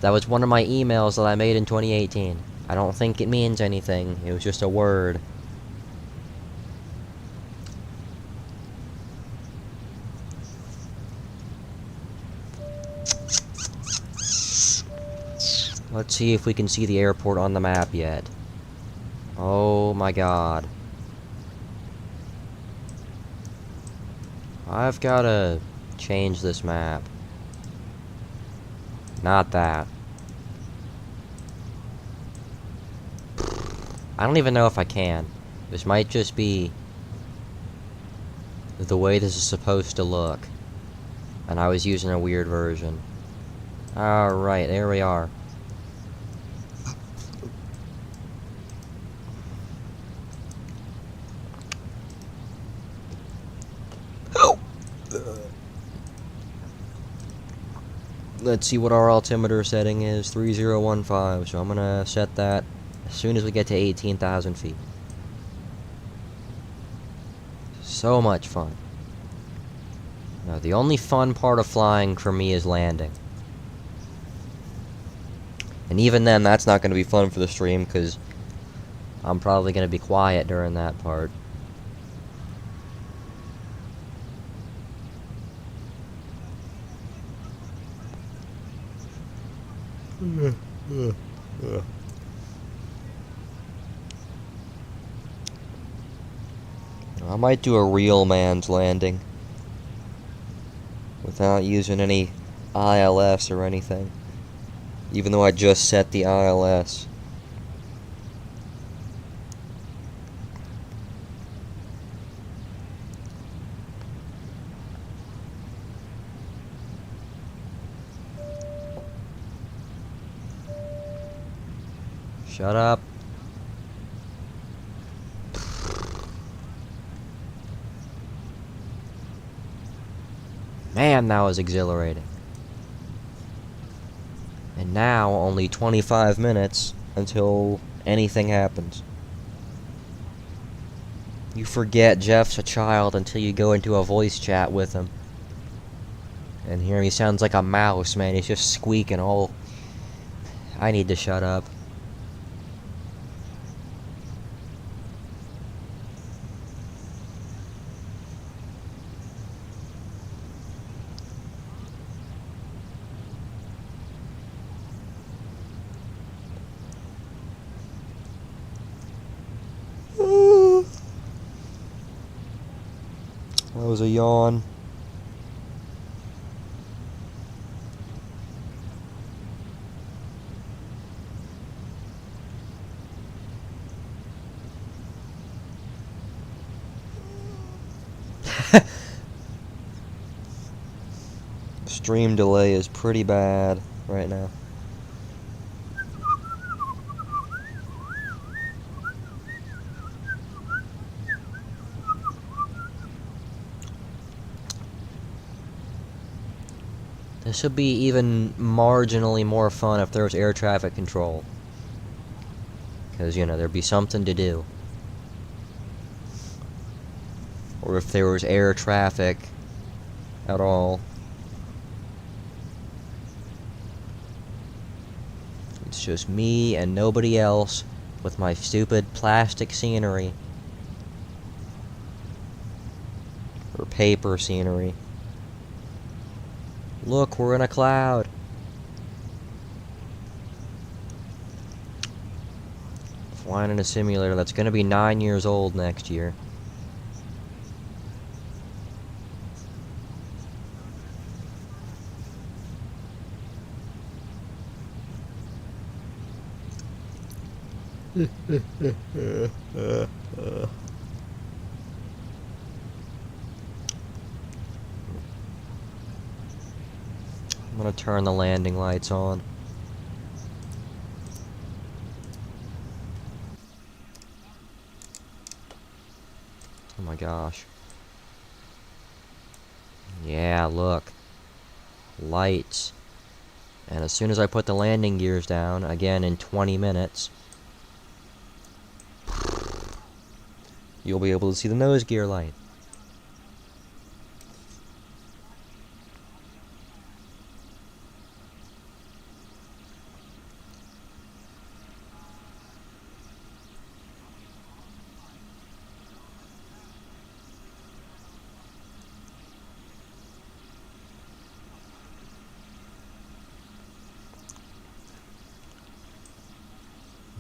was one of my emails that I made in 2018. I don't think it means anything. It was just a word. Let's see if we can see the airport on the map yet. Oh my god. I've gotta change this map. Not that. I don't even know if I can. This might just be the way this is supposed to look. And I was using a weird version. Alright, there we are. Let's see what our altimeter setting is. 3015. So I'm gonna set that as soon as we get to 18,000 feet. So much fun. Now, the only fun part of flying for me is landing. And even then, that's not going to be fun for the stream, because I'm probably going to be quiet during that part. I might do a real man's landing without using any ILS or anything, even though I just set the ILS. Shut up. Man, that was exhilarating. And now, only 25 minutes until anything happens. You forget Jeff's a child until you go into a voice chat with him. And here he sounds like a mouse, man. He's just squeaking all... I need to shut up. That was a yawn. Stream delay is pretty bad right now. This would be even marginally more fun if there was air traffic control. Because, you know, there'd be something to do. Or if there was air traffic at all. It's just me and nobody else with my stupid plastic scenery. Or paper scenery. Look, we're in a cloud. Flying in a simulator that's gonna be 9 years old next year. I'm gonna turn the landing lights on. Oh my gosh. Yeah, look. Lights. And as soon as I put the landing gears down, again in 20 minutes, you'll be able to see the nose gear light.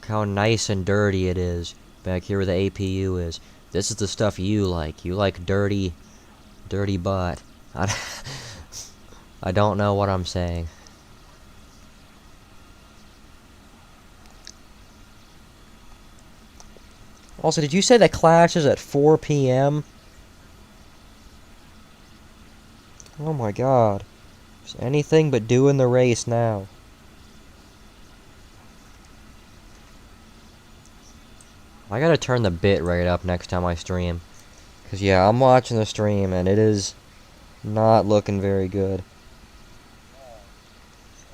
how nice and dirty it is. Back here where the APU is. This is the stuff you like. You like dirty butt. I don't know what I'm saying. Also, did you say the Clash is at 4 p.m.? Oh my god. It's anything but doing the race now. I gotta turn the bit rate up next time I stream. Cause yeah, I'm watching the stream and it is not looking very good.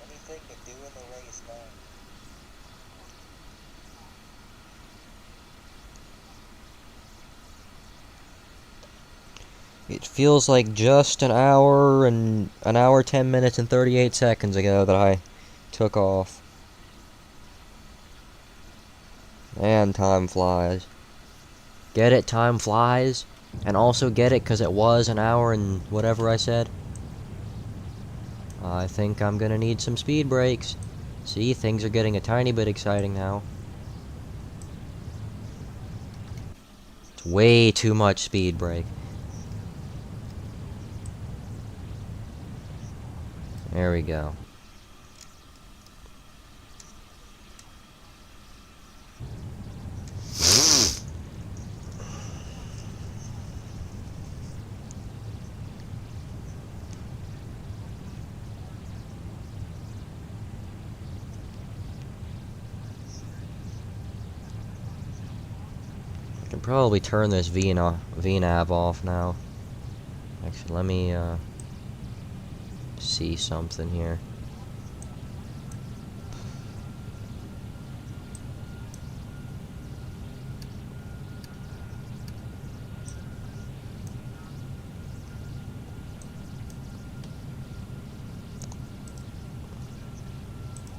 Anything but doing the race now. It feels like just an hour, 10 minutes and 38 seconds ago that I took off. And time flies. Get it? Time flies? And also get it because it was an hour and whatever I said? I think I'm gonna need some speed brakes. See, things are getting a tiny bit exciting now. It's way too much speed brake. There we go. I can probably turn this VNAV off now. Actually, let me see something here.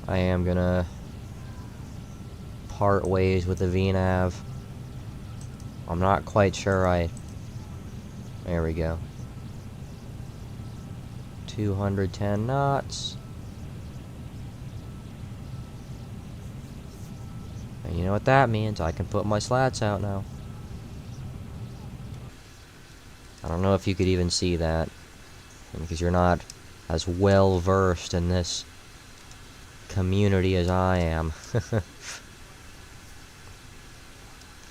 I am gonna part ways with the VNAV. I'm not quite sure there we go. 210 knots. And you know what that means? I can put my slats out now. I don't know if you could even see that, because you're not as well versed in this community as I am.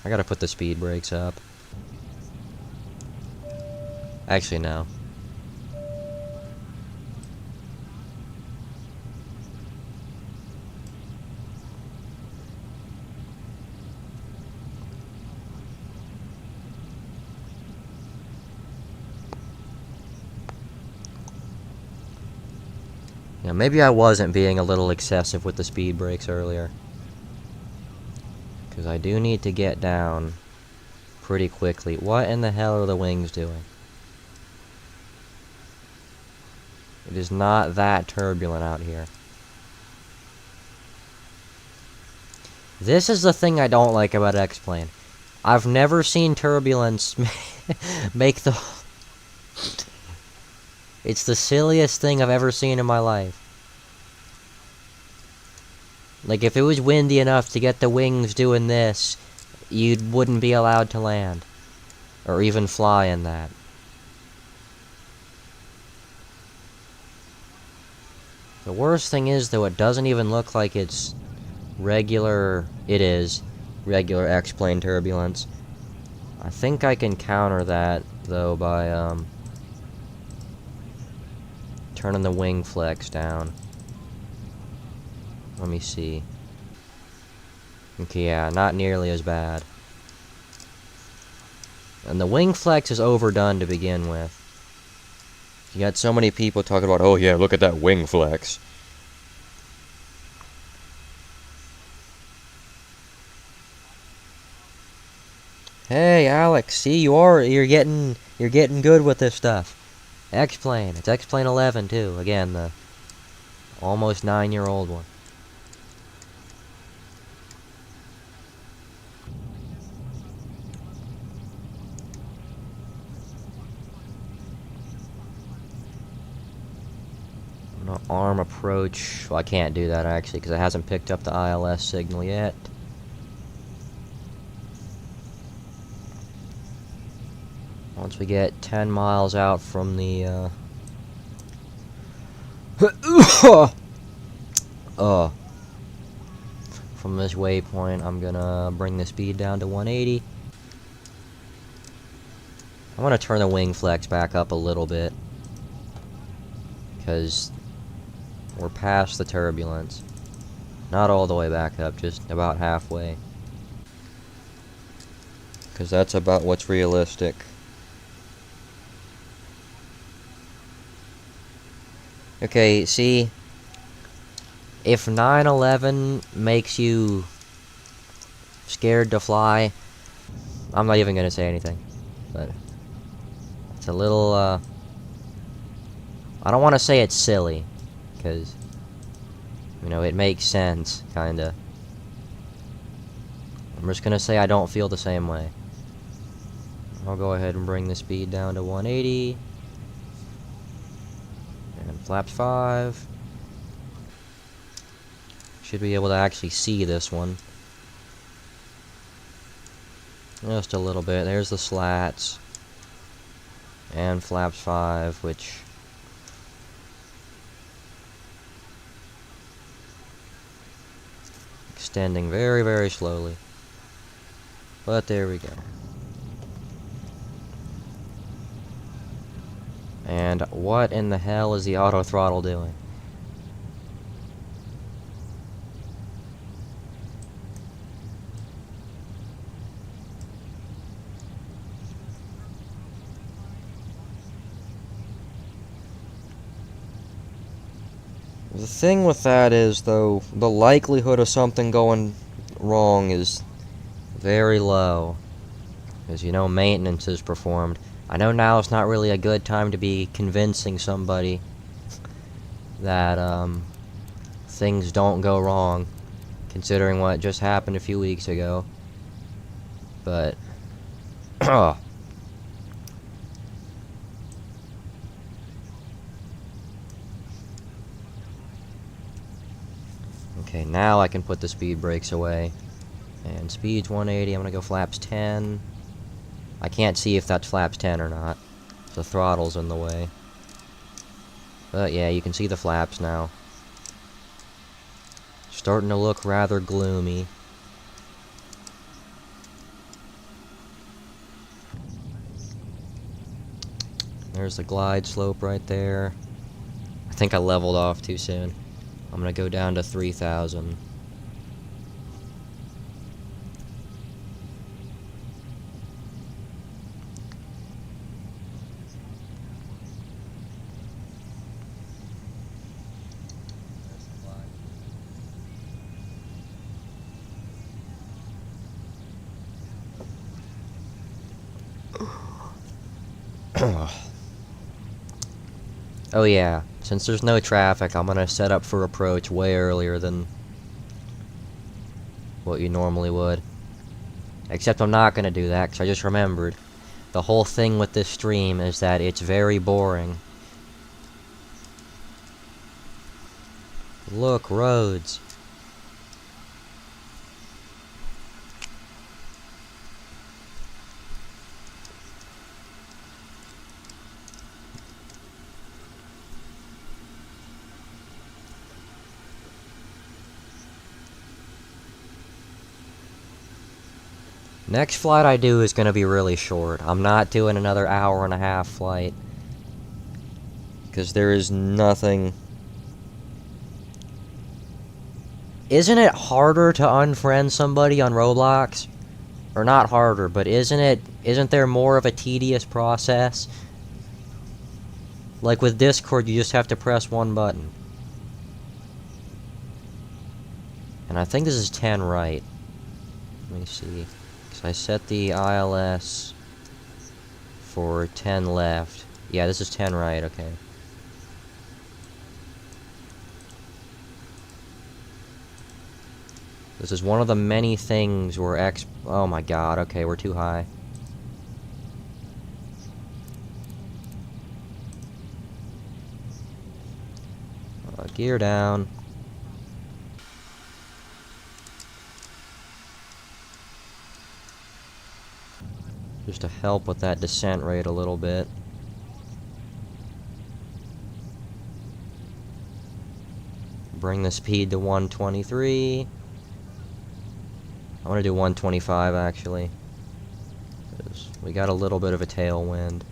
I gotta put the speed brakes up. Actually, no. Yeah, maybe I wasn't being a little excessive with the speed brakes earlier. Because I do need to get down pretty quickly. What in the hell are the wings doing? It is not that turbulent out here. This is the thing I don't like about X-Plane. I've never seen turbulence make the... It's the silliest thing I've ever seen in my life. Like, if it was windy enough to get the wings doing this, you wouldn't be allowed to land. Or even fly in that. The worst thing is, though, it doesn't even look like it's regular... It is regular X-Plane turbulence. I think I can counter that, though, by, turning the wing flex down. Let me see. Okay, yeah, not nearly as bad. And the wing flex is overdone to begin with. You got so many people talking about, oh yeah, look at that wing flex. Hey, Alex, see, you're getting good with this stuff. X-Plane, it's X-Plane 11 too. Again, the almost 9-year-old one. I'm gonna arm approach. Well, I can't do that actually because it hasn't picked up the ILS signal yet. Once we get 10 miles out from the, from this waypoint, I'm gonna bring the speed down to 180. I want to turn the wing flex back up a little bit, because we're past the turbulence. Not all the way back up, just about halfway. Because that's about what's realistic. Okay, see, if 9/11 makes you scared to fly, I'm not even gonna say anything, but it's a little, I don't want to say it's silly, because, you know, it makes sense, kinda. I'm just gonna say I don't feel the same way. I'll go ahead and bring the speed down to 180. And flaps 5. Should be able to actually see this one. Just a little bit. There's the slats. And flaps 5, which... extending very, very slowly. But there we go. And what in the hell is the auto throttle doing? The thing with that is, though, the likelihood of something going wrong is very low. Because, you know, maintenance is performed. I know now it's not really a good time to be convincing somebody that, things don't go wrong, considering what just happened a few weeks ago. But, okay, now I can put the speed brakes away. And speed's 180, I'm gonna go flaps 10. I can't see if that's flaps 10 or not. The throttle's in the way. But yeah, you can see the flaps now. Starting to look rather gloomy. There's the glide slope right there. I think I leveled off too soon. I'm gonna go down to 3,000. Oh yeah, since there's no traffic, I'm gonna set up for approach way earlier than what you normally would. Except I'm not gonna do that, because I just remembered. The whole thing with this stream is that it's very boring. Look, roads. Next flight I do is going to be really short. I'm not doing another hour-and-a-half flight. Because there is nothing... Isn't it harder to unfriend somebody on Roblox? Or not harder, but isn't there more of a tedious process? Like with Discord, you just have to press one button. And I think this is 10 right. Let me see. I set the ILS for 10 left. Yeah, this is 10 right, okay. This is one of the many things where oh my god, okay, we're too high. Gear down. just to help with that descent rate a little bit. Bring the speed to 123. I want to do 125 actually, 'cause we got a little bit of a tailwind.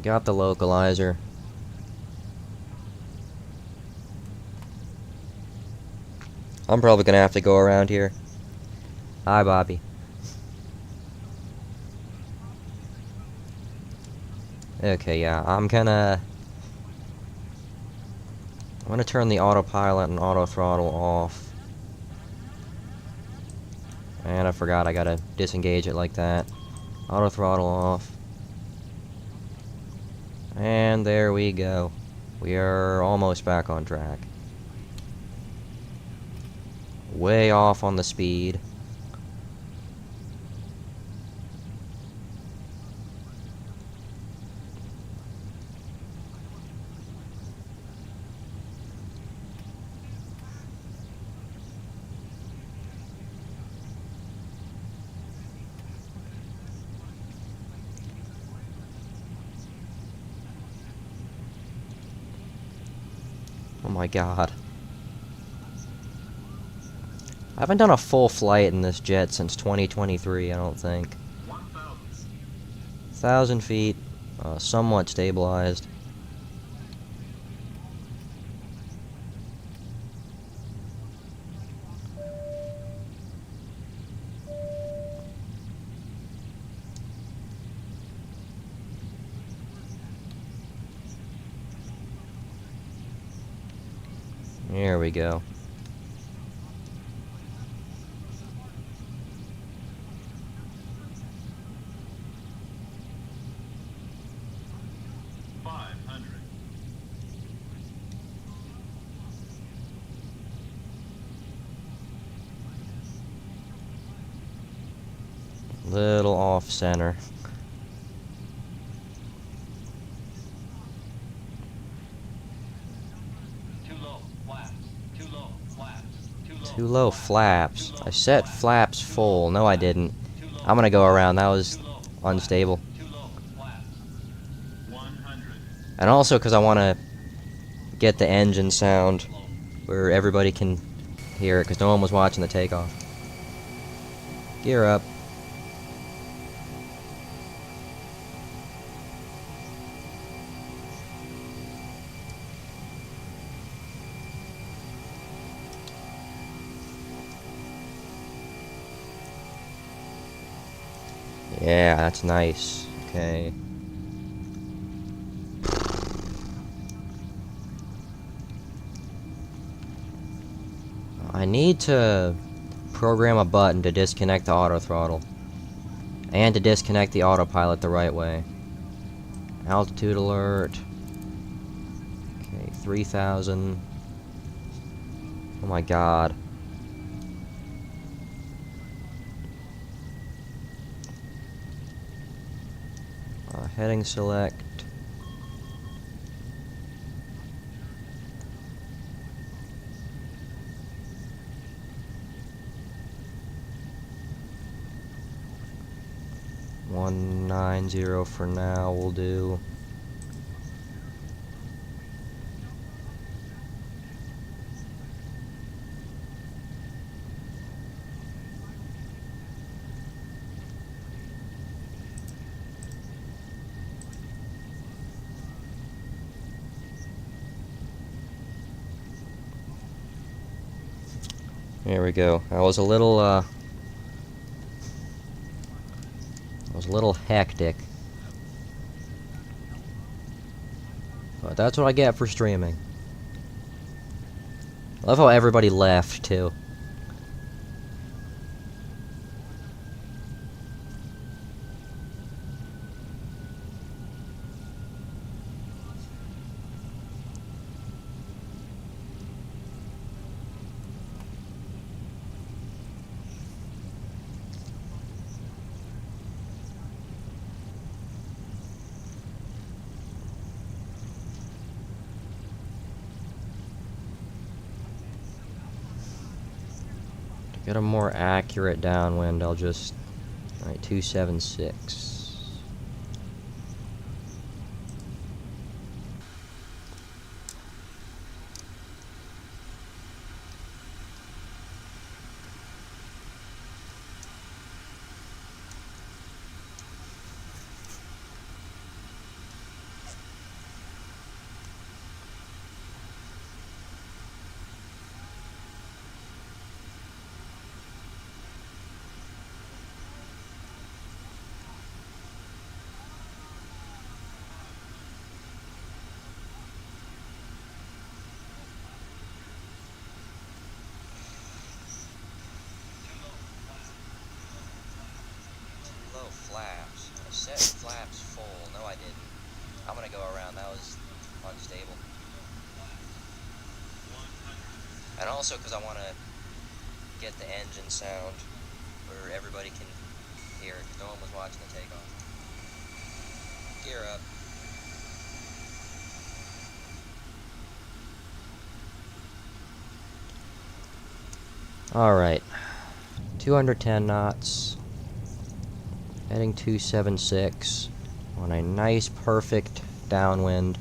Got the localizer. I'm probably gonna have to go around here. Hi, Bobby. Okay, yeah, I'm gonna turn the autopilot and auto throttle off. And I forgot I gotta disengage it like that. Auto throttle off. And there we go. We are almost back on track. Way off on the speed. Oh my god. I haven't done a full flight in this jet since 2023, I don't think. 1,000 feet, somewhat stabilized. There we go. Little off center. Too low flaps. I set flaps full. No, I didn't. I'm gonna go around. That was unstable. And also because I want to get the engine sound where everybody can hear it, because no one was watching the takeoff. Gear up. Yeah, that's nice. Okay. I need to program a button to disconnect the auto throttle. And to disconnect the autopilot the right way. Altitude alert. Okay, 3,000. Oh my god. Heading select. $190 for now will do. There we go. I was a little hectic. But that's what I get for streaming. I love how everybody left, too. get a more accurate downwind, I'll just... Alright, 276. Low flaps. I set flaps full. No, I didn't. I'm gonna go around. That was unstable. And also because I want to get the engine sound where everybody can hear it. No one was watching the takeoff. Gear up. Alright. 210 knots. Heading 276 on a nice, perfect downwind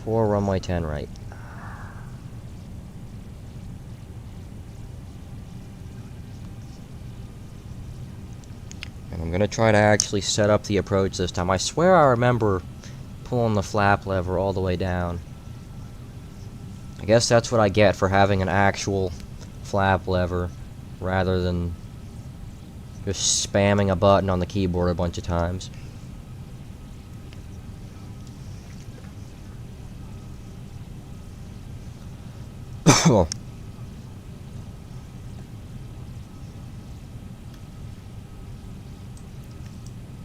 for runway 10 right. And I'm going to try to actually set up the approach this time. I swear I remember pulling the flap lever all the way down. I guess that's what I get for having an actual flap lever rather than just spamming a button on the keyboard a bunch of times.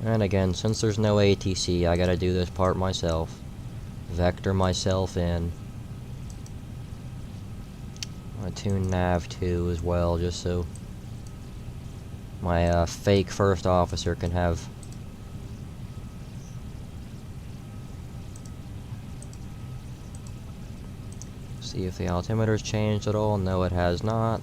And again, since there's no ATC, I gotta do this part myself. Vector myself in. I tune nav 2 as well, just so my fake first officer can have see if the altimeter's changed at all. No, it has not.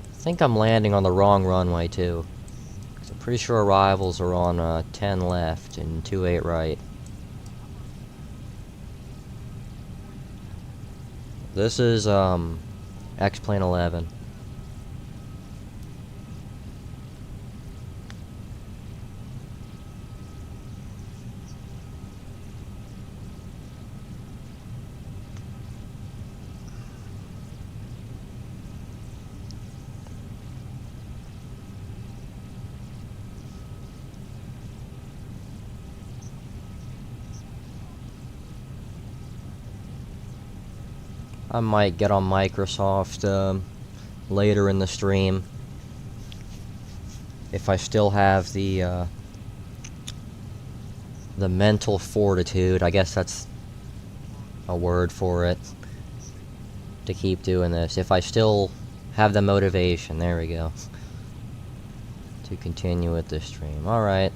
I think I'm landing on the wrong runway too. 'Cause I'm pretty sure arrivals are on 10 left and 28 right. This is X-Plane 11. I might get on Microsoft later in the stream if I still have the mental fortitude. I guess that's a word for it, to keep doing this. If I still have the motivation, there we go, to continue with this stream. Alright.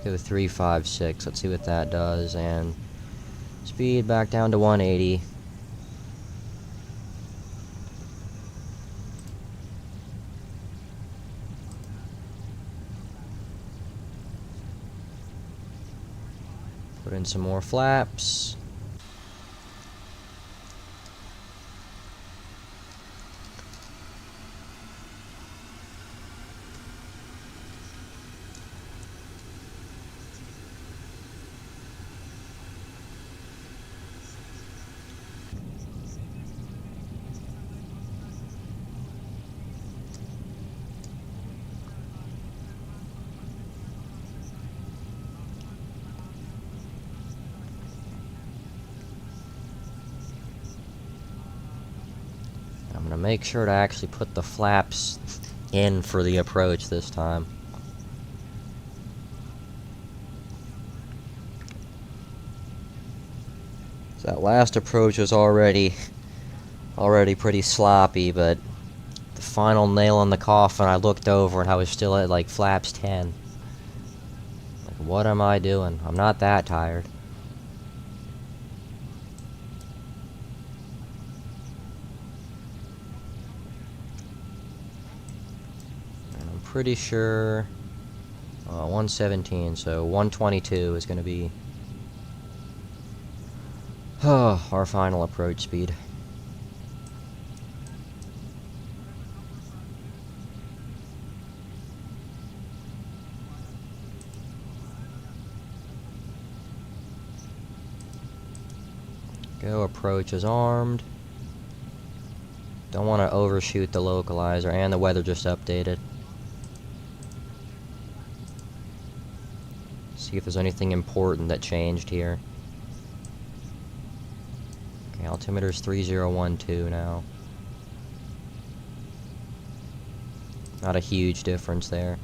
Go 356. Let's see what that does. And speed back down to 180. Put in some more flaps. I'm gonna make sure to actually put the flaps in for the approach this time. That last approach was already pretty sloppy, but the final nail in the coffin, I looked over and I was still at like flaps 10. Like, what am I doing? I'm not that tired. And I'm pretty sure 117, so 122 is going to be our final approach speed. Go, approach is armed. Don't want to overshoot the localizer, and the weather just updated. See if there's anything important that changed here. Okay, altimeter's 3012 now. Not a huge difference there.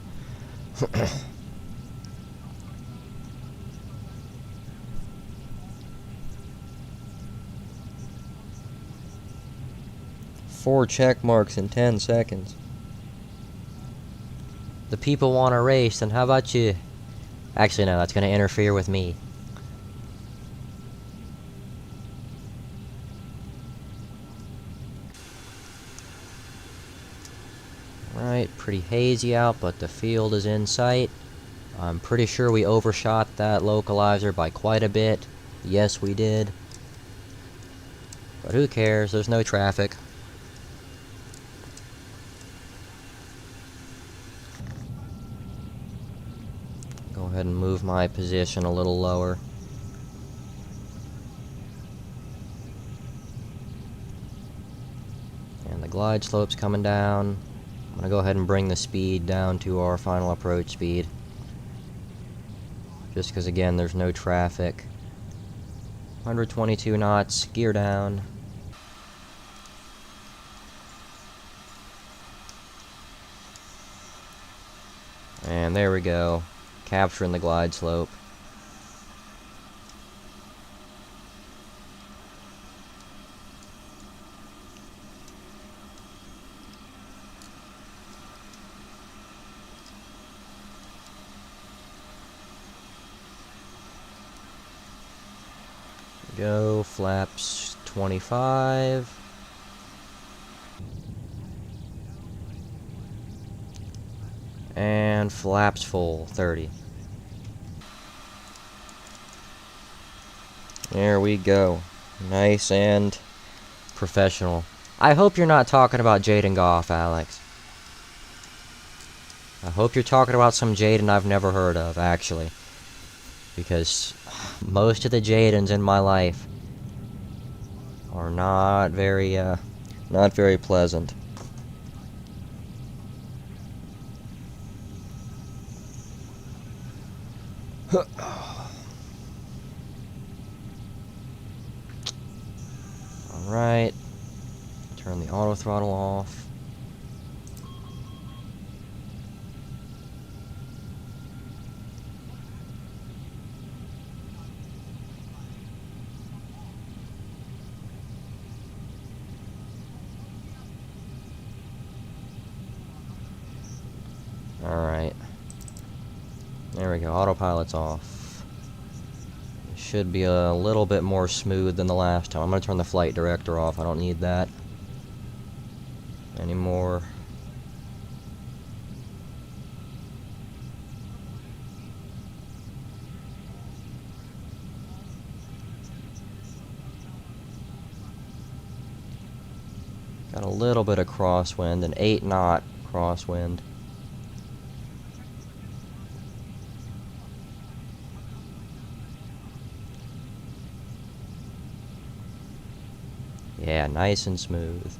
Four check marks in 10 seconds. The people want to race, and how about you? Actually, no, that's going to interfere with me. Right, pretty hazy out, but the field is in sight. I'm pretty sure we overshot that localizer by quite a bit. Yes, we did. But who cares? There's no traffic. Go ahead and move my position a little lower. And the glide slope's coming down. I'm gonna go ahead and bring the speed down to our final approach speed. Just because, again, there's no traffic. 122 knots, gear down. And there we go. Capturing the glide slope. Go, flaps 25. And flaps full 30. There we go. Nice and professional. I hope you're not talking about Jaden Goff, Alex. I hope you're talking about some Jaden I've never heard of, actually. Because most of the Jadens in my life are not very pleasant. Alright. Turn the auto throttle off. Alright. There we go, autopilot's off. It should be a little bit more smooth than the last time. I'm gonna turn the flight director off, I don't need that anymore. Got a little bit of crosswind, an 8-knot crosswind. Yeah, nice and smooth.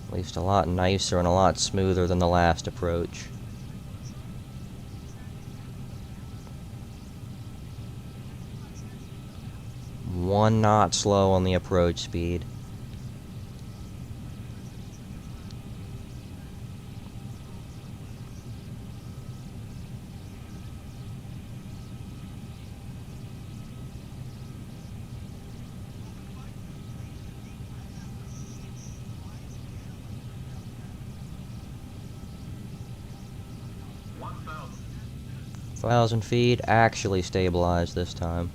At least a lot nicer and a lot smoother than the last approach. 1 knot slow on the approach speed. Thousand feet, actually stabilized this time.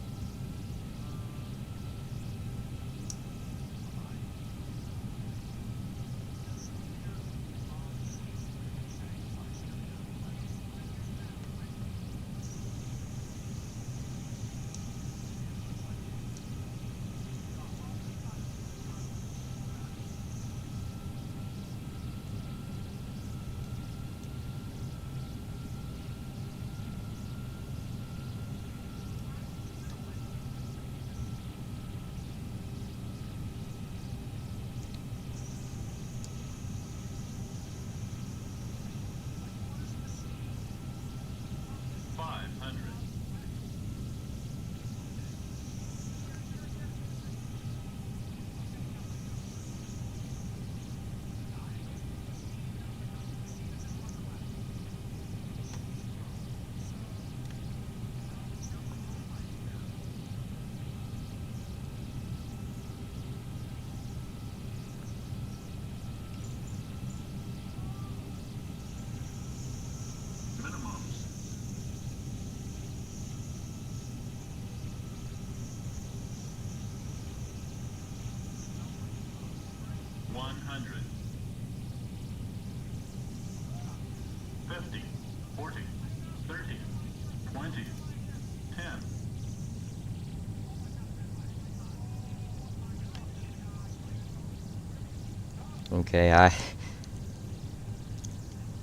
Okay, I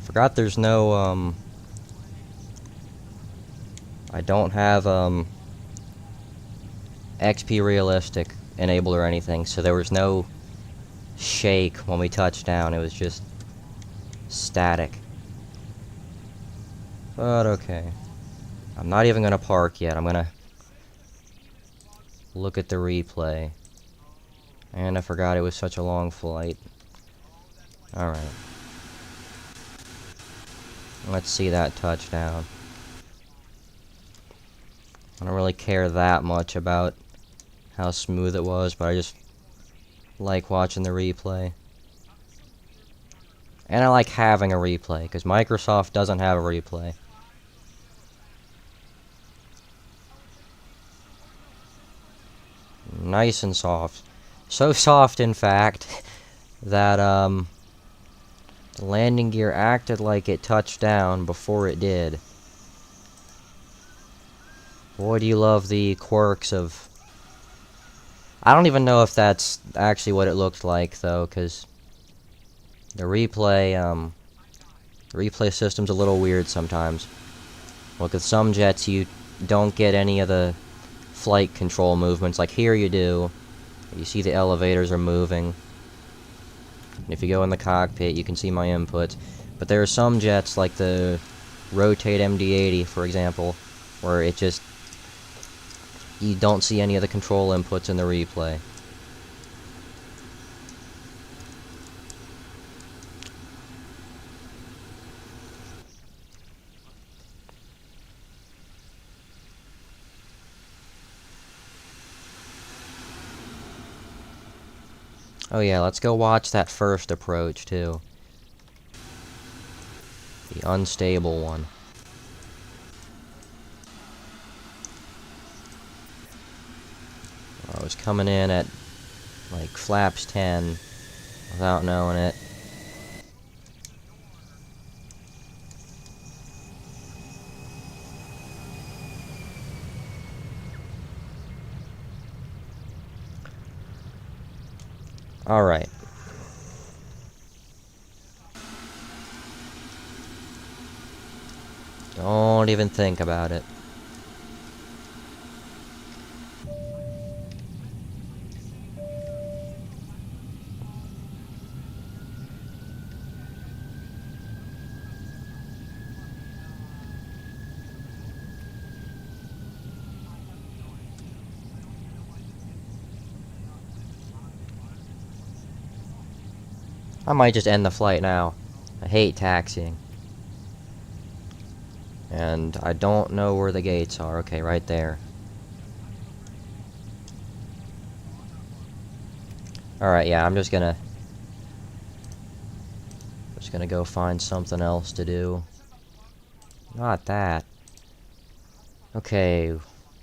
forgot there's no, I don't have, XP Realistic enabled or anything, so there was no shake when we touched down. It was just static. But okay. I'm not even gonna park yet. I'm gonna look at the replay. And I forgot it was such a long flight. Alright. Let's see that touchdown. I don't really care that much about how smooth it was, but I just like watching the replay. And I like having a replay, because Microsoft doesn't have a replay. Nice and soft. So soft, in fact, that, the landing gear acted like it touched down before it did. Boy, do you love the quirks of... I don't even know if that's actually what it looked like, though, because the replay system's a little weird sometimes. Look, with some jets, you don't get any of the flight control movements. Like here you do. You see the elevators are moving. If you go in the cockpit, you can see my inputs. But there are some jets, like the Rotate MD-80, for example, where it just... you don't see any of the control inputs in the replay. Oh yeah, let's go watch that first approach, too. The unstable one. I was coming in at, like, flaps 10, without knowing it. Alright. Don't even think about it. I might just end the flight now. I hate taxiing. And I don't know where the gates are. Okay, right there. Alright, yeah, I'm just gonna go find something else to do. Not that. Okay,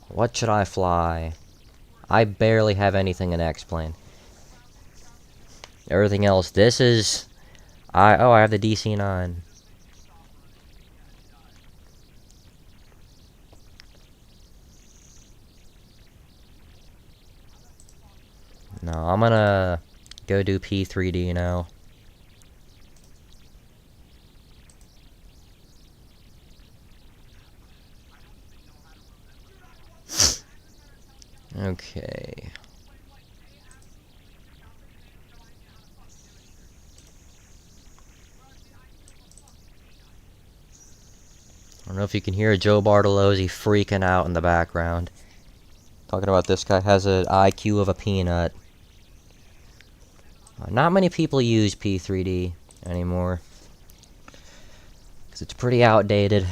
what should I fly? I barely have anything in X-Plane. Everything else, this is... I have the DC-9. No, I'm gonna go do P3D now. Okay. I don't know if you can hear Joe Bartolozzi freaking out in the background. Talking about this guy has an IQ of a peanut. Not many people use P3D anymore. Because it's pretty outdated.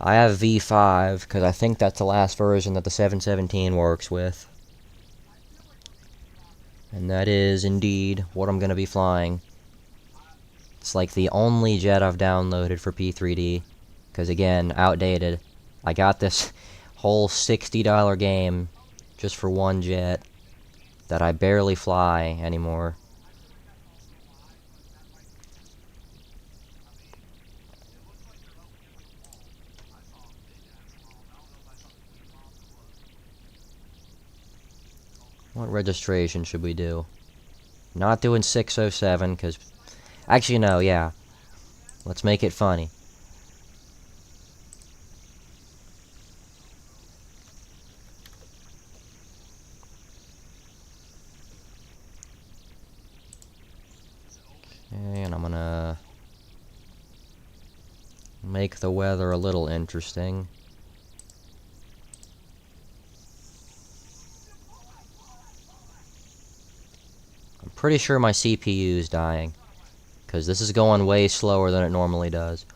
I have V5, because I think that's the last version that the 717 works with. And that is, indeed, what I'm going to be flying. It's like the only jet I've downloaded for P3D. Because again, outdated. I got this whole $60 game just for one jet that I barely fly anymore. What registration should we do? Not doing 607, because... Actually, no, yeah. Let's make it funny. Okay, and I'm gonna... make the weather a little interesting. I'm pretty sure my CPU is dying, because this is going way slower than it normally does.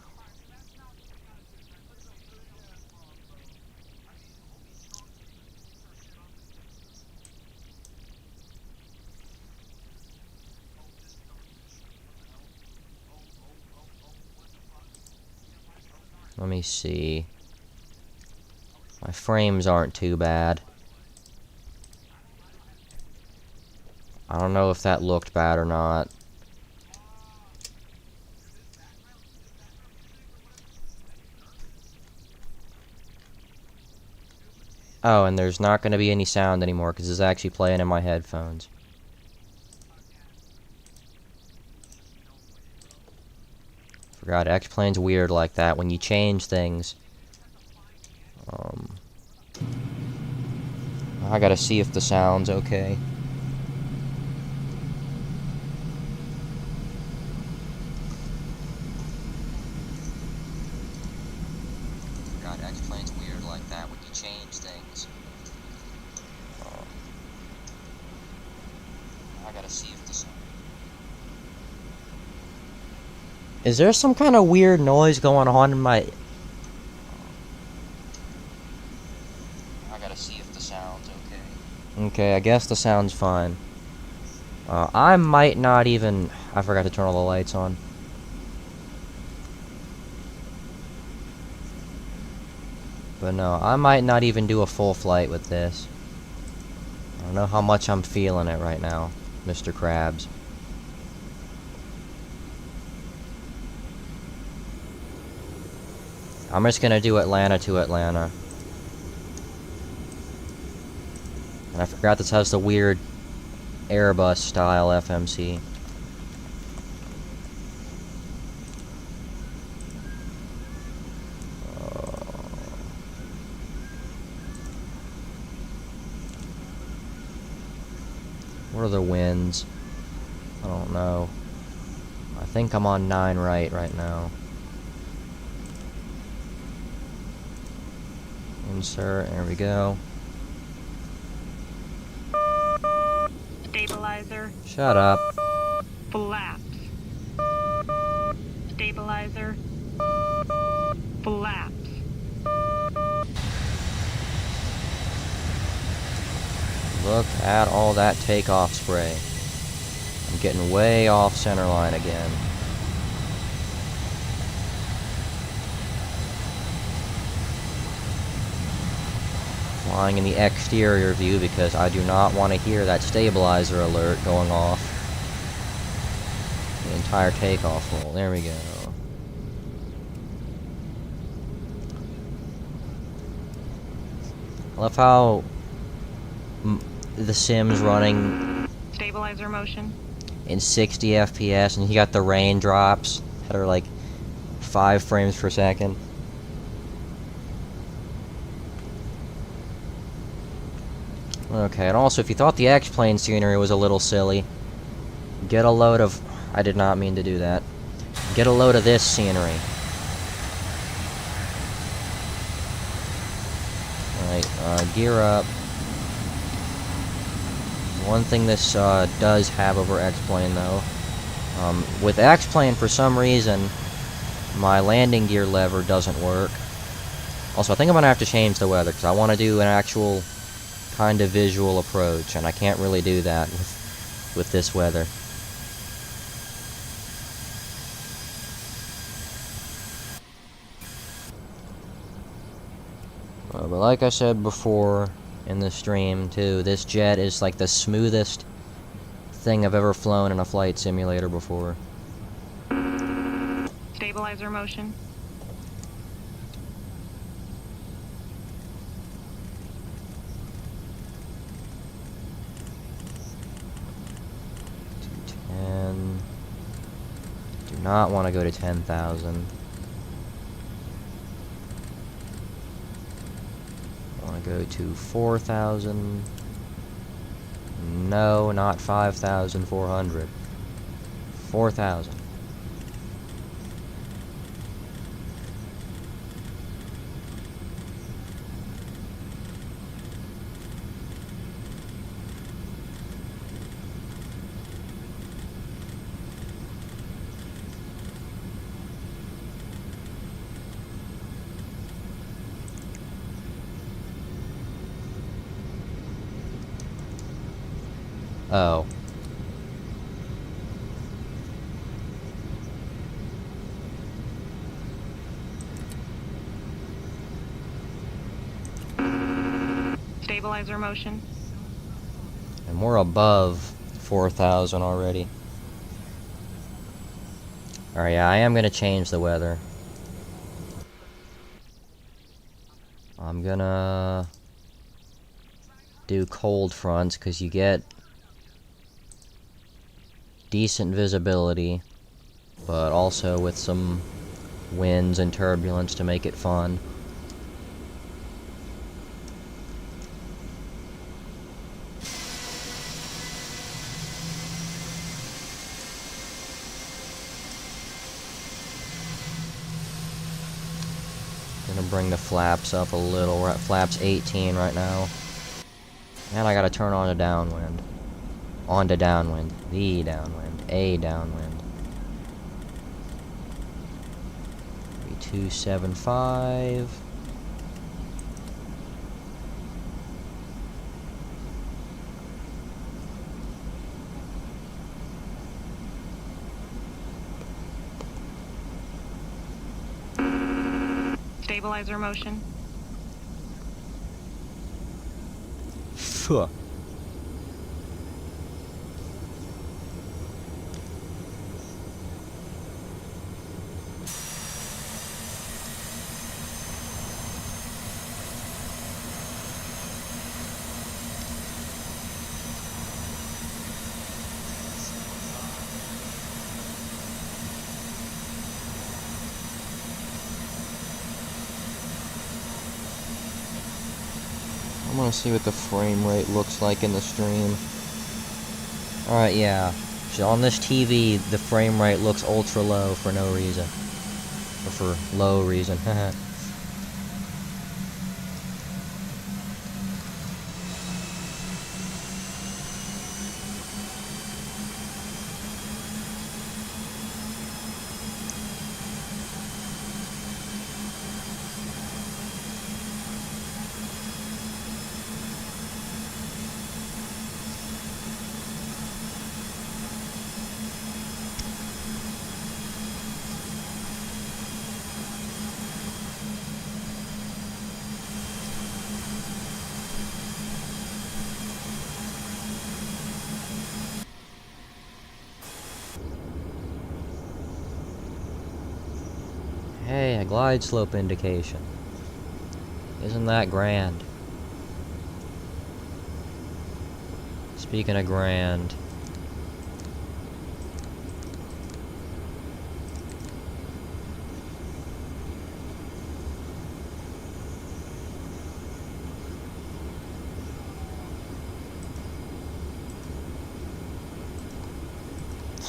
Let me see. My frames aren't too bad. I don't know if that looked bad or not. Oh, and there's not going to be any sound anymore because it's actually playing in my headphones. Forgot, X-Plane's weird like that. When you change things... I gotta see if the sound's okay. God, X-Plane's weird like that when you change things. I gotta see if the sound... Is there some kind of weird noise going on in my... I gotta see if the sound's okay. Okay, I guess the sound's fine. I might not even... I forgot to turn all the lights on. But no, I might not even do a full flight with this. I don't know how much I'm feeling it right now, Mr. Krabs. I'm just gonna do Atlanta to Atlanta. And I forgot this has the weird Airbus style FMC. What are the winds? I don't know. I think I'm on 9 right now. Insert, there we go. Stabilizer. Shut up. Flaps. Stabilizer. Flaps. Look at all that takeoff spray. I'm getting way off center line again. Flying in the exterior view because I do not want to hear that stabilizer alert going off the entire takeoff roll. There we go. I love how the sim's running Stabilizer motion. in 60 FPS and you got the raindrops that are like 5 frames per second. Okay, and also if you thought the X-Plane scenery was a little silly, get a load of... I did not mean to do that. Get a load of this scenery. Alright, gear up. One thing this does have over X-Plane though, with X-Plane for some reason, my landing gear lever doesn't work. Also, I think I'm going to have to change the weather, because I want to do an actual kind of visual approach, and I can't really do that with this weather. But like I said before in the stream too, this jet is like the smoothest thing I've ever flown in a flight simulator before. Stabilizer motion. Do not want to go to 10,000. I want to go to 4,000. No, not 5,400. 4,000. Oh. Stabilizer motion. And we're above 4,000 already. Alright, yeah, I am going to change the weather. I'm gonna do cold fronts because you get decent visibility, but also with some winds and turbulence to make it fun. Gonna bring the flaps up a little. We're at flaps 18 right now. And I gotta turn on a downwind. On to downwind. The downwind. A downwind. 275. Stabilizer motion. Phew. I want to see what the frame rate looks like in the stream. Alright, yeah. So on this TV, the frame rate looks ultra low for no reason. Or for low reason. Hey, a glide slope indication. Isn't that grand? Speaking of grand.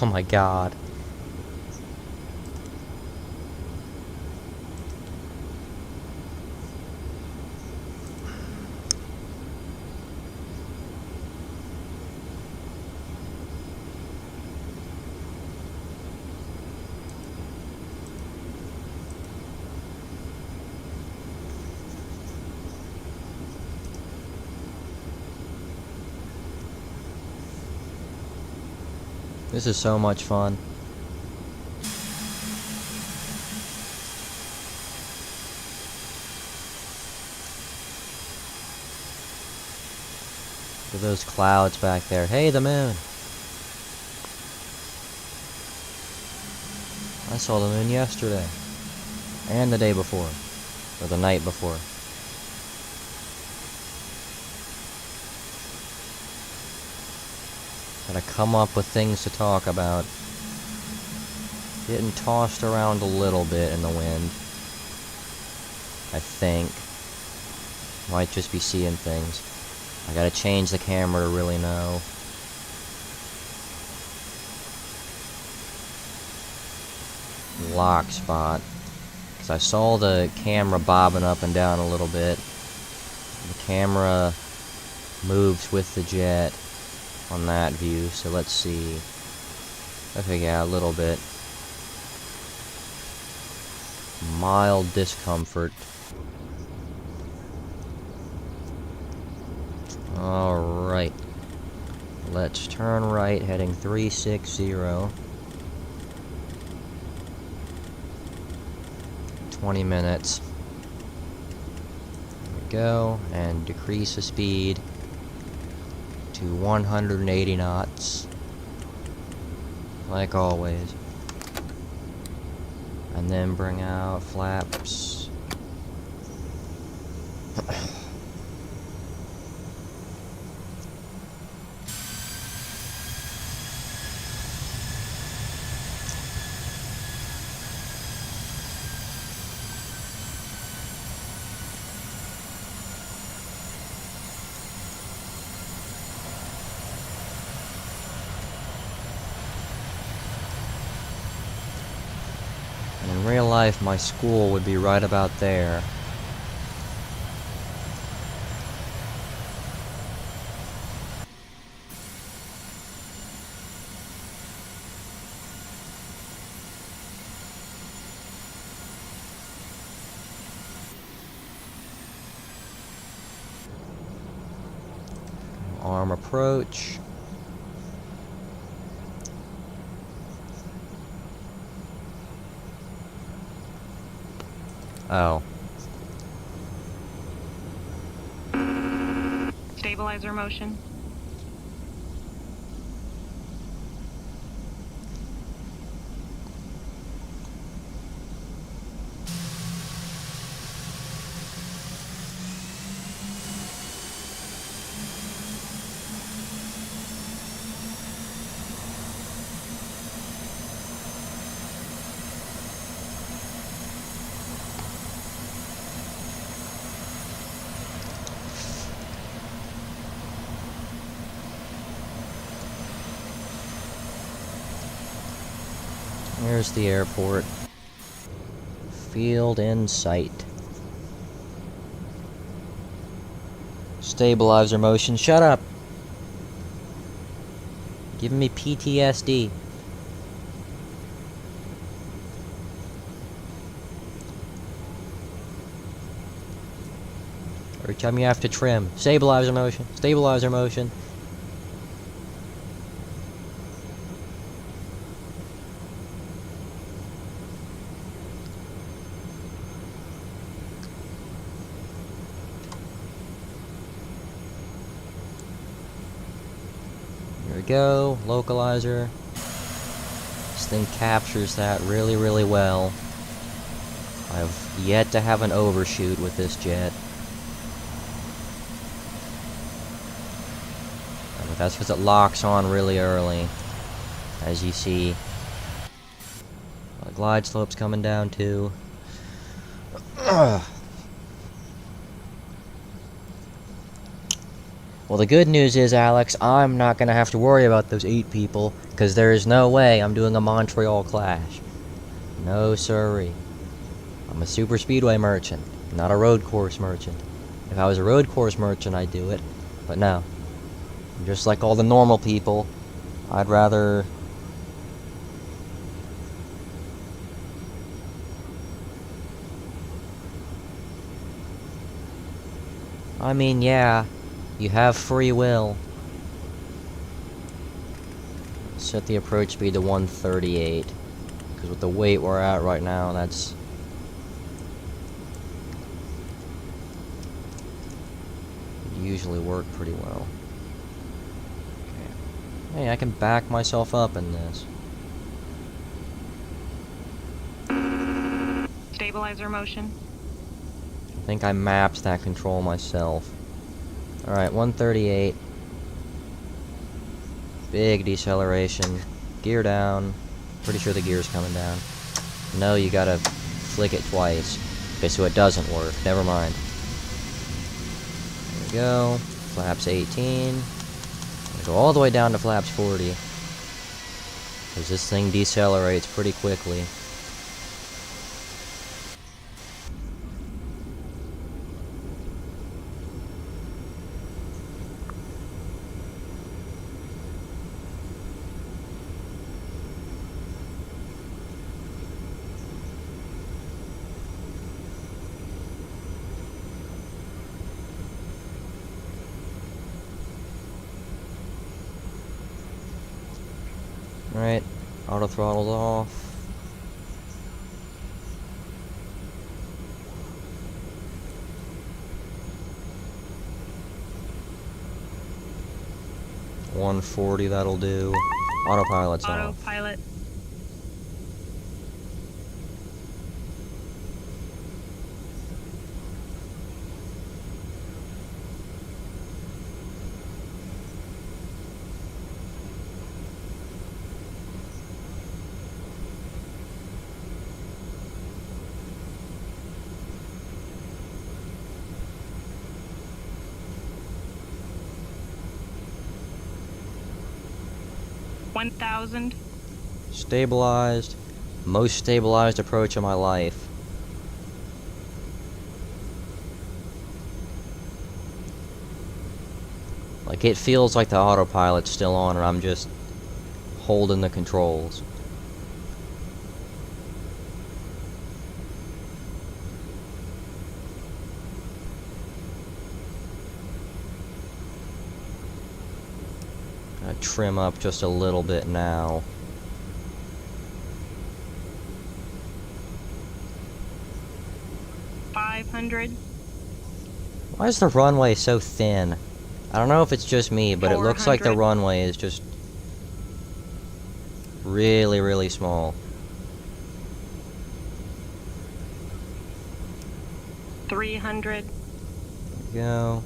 Oh my god. This is so much fun. Look at those clouds back there. Hey, the moon! I saw the moon yesterday. And the day before. Or the night before. Gotta come up with things to talk about. Getting tossed around a little bit in the wind. I think. Might just be seeing things. I gotta change the camera to really know. Lock spot. Because I saw the camera bobbing up and down a little bit. The camera moves with the jet on that view, so let's see. Okay, yeah, a little bit. Mild discomfort. Alright. Let's turn right, heading 360. 20 minutes. There we go, and decrease the speed to 180 knots. Like always. And then bring out flaps. In real life, my school would be right about there. Arm approach. Oh. Stabilizer motion. There's the airport. Field in sight. Stabilizer motion. Shut up! Giving me PTSD. Every time you have to trim. Stabilizer motion. Stabilizer motion. Here we go. Localizer. This thing captures that really, really well. I've yet to have an overshoot with this jet. But that's because it locks on really early. As you see. The glide slope's coming down too. Well, the good news is, Alex, I'm not gonna have to worry about those 8 people, because there is no way I'm doing a Montreal Clash. No siree. I'm a super speedway merchant, not a road course merchant. If I was a road course merchant, I'd do it, but no. Just like all the normal people, I'd rather... I mean, yeah, you have free will. Set the approach speed to 138. Because with the weight we're at right now, that's... usually work pretty well. Okay. Hey, I can back myself up in this. Stabilizer motion. I think I mapped that control myself. Alright, 138. Big deceleration. Gear down. Pretty sure the gear's coming down. No, you gotta flick it twice. Okay, so it doesn't work. Never mind. There we go. Flaps 18. Gonna go all the way down to flaps 40. Because this thing decelerates pretty quickly. Alright, auto throttle's off. $140, that'll do. Autopilot's off. Autopilot. $1,000. Stabilized. Most stabilized approach of my life. Like, it feels like the autopilot's still on, or I'm just holding the controls. I trim up just a little bit now. $500. Why is the runway so thin? I don't know if it's just me, but it looks like the 400. runway is just really, really small. $300. There we go.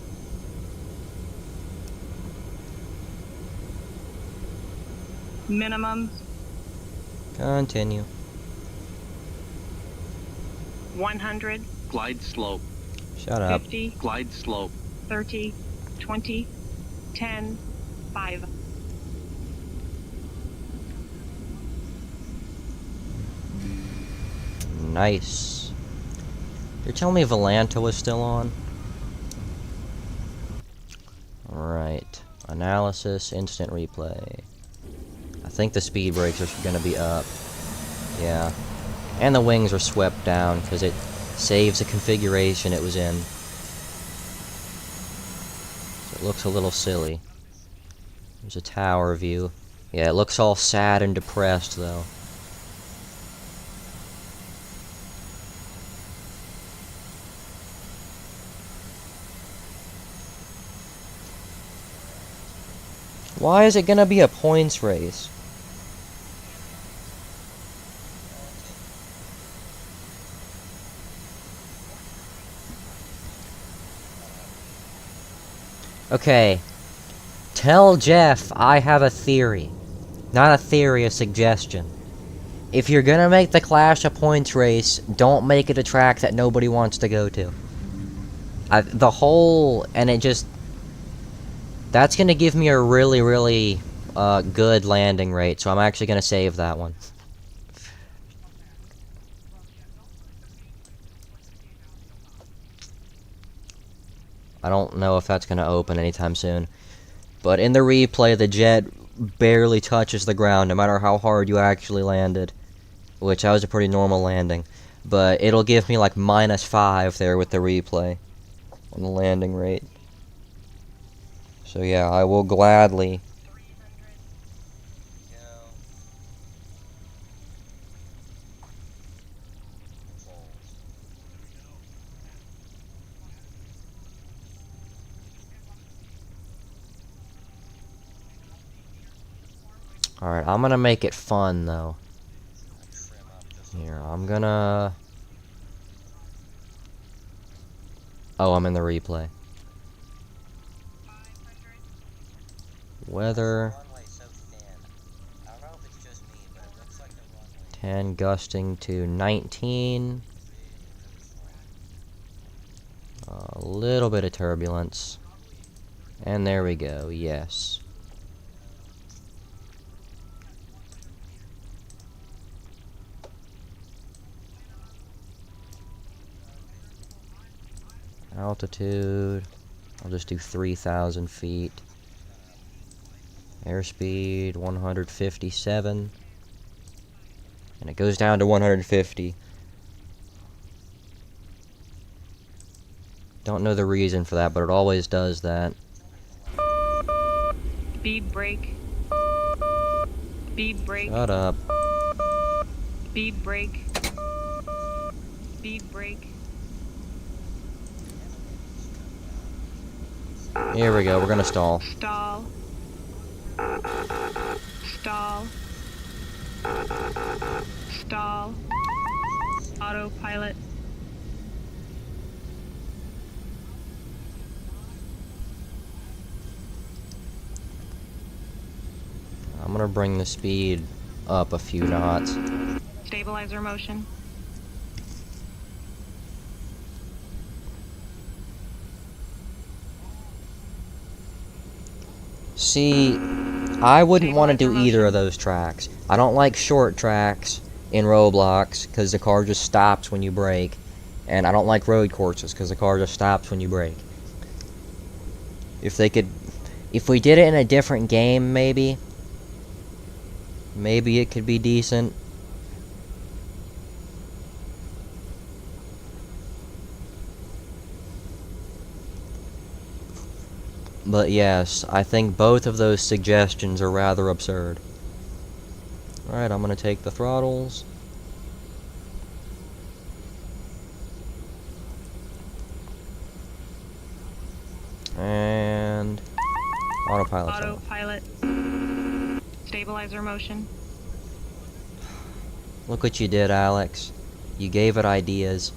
Minimum. Continue. 100. Glide slope. Shut up. 50. Glide slope. 30. 20. 10. 5. Nice. You're telling me Volanta was still on? Alright. Analysis, instant replay. I think the speed brakes are gonna be up. Yeah. And the wings are swept down, because it saves the configuration it was in. So it looks a little silly. There's a tower view. Yeah, it looks all sad and depressed, though. Why is it gonna be a points race? Okay. Tell Jeff I have a theory. Not a theory, a suggestion. If you're gonna make the Clash of Points race, don't make it a track that nobody wants to go to. That's gonna give me a really, really good landing rate, so I'm actually gonna save that one. I don't know if that's gonna open anytime soon. But in the replay, the jet barely touches the ground, no matter how hard you actually landed. Which, that was a pretty normal landing. But it'll give me like -5 there with the replay on the landing rate. So yeah, I will gladly. Alright, I'm gonna make it fun though. Here, I'm gonna... Oh, I'm in the replay. Weather. 10 gusting to 19. A little bit of turbulence. And there we go, yes. Altitude, I'll just do 3,000 feet. Airspeed, 157. And it goes down to 150. Don't know the reason for that, but it always does that. Speed brake. Speed brake. Shut up. Speed brake. Speed brake. Here we go, we're gonna stall. Stall. Stall. Stall. Autopilot. I'm gonna bring the speed up a few knots. Stabilizer motion. See, I wouldn't want to do either of those tracks. I don't like short tracks in Roblox because the car just stops when you brake. And I don't like road courses because the car just stops when you brake. If we did it in a different game, maybe it could be decent. But yes, I think both of those suggestions are rather absurd. Alright, I'm gonna take the throttles. And... autopilot. Autopilot. Stabilizer motion. Look what you did, Alex. You gave it ideas.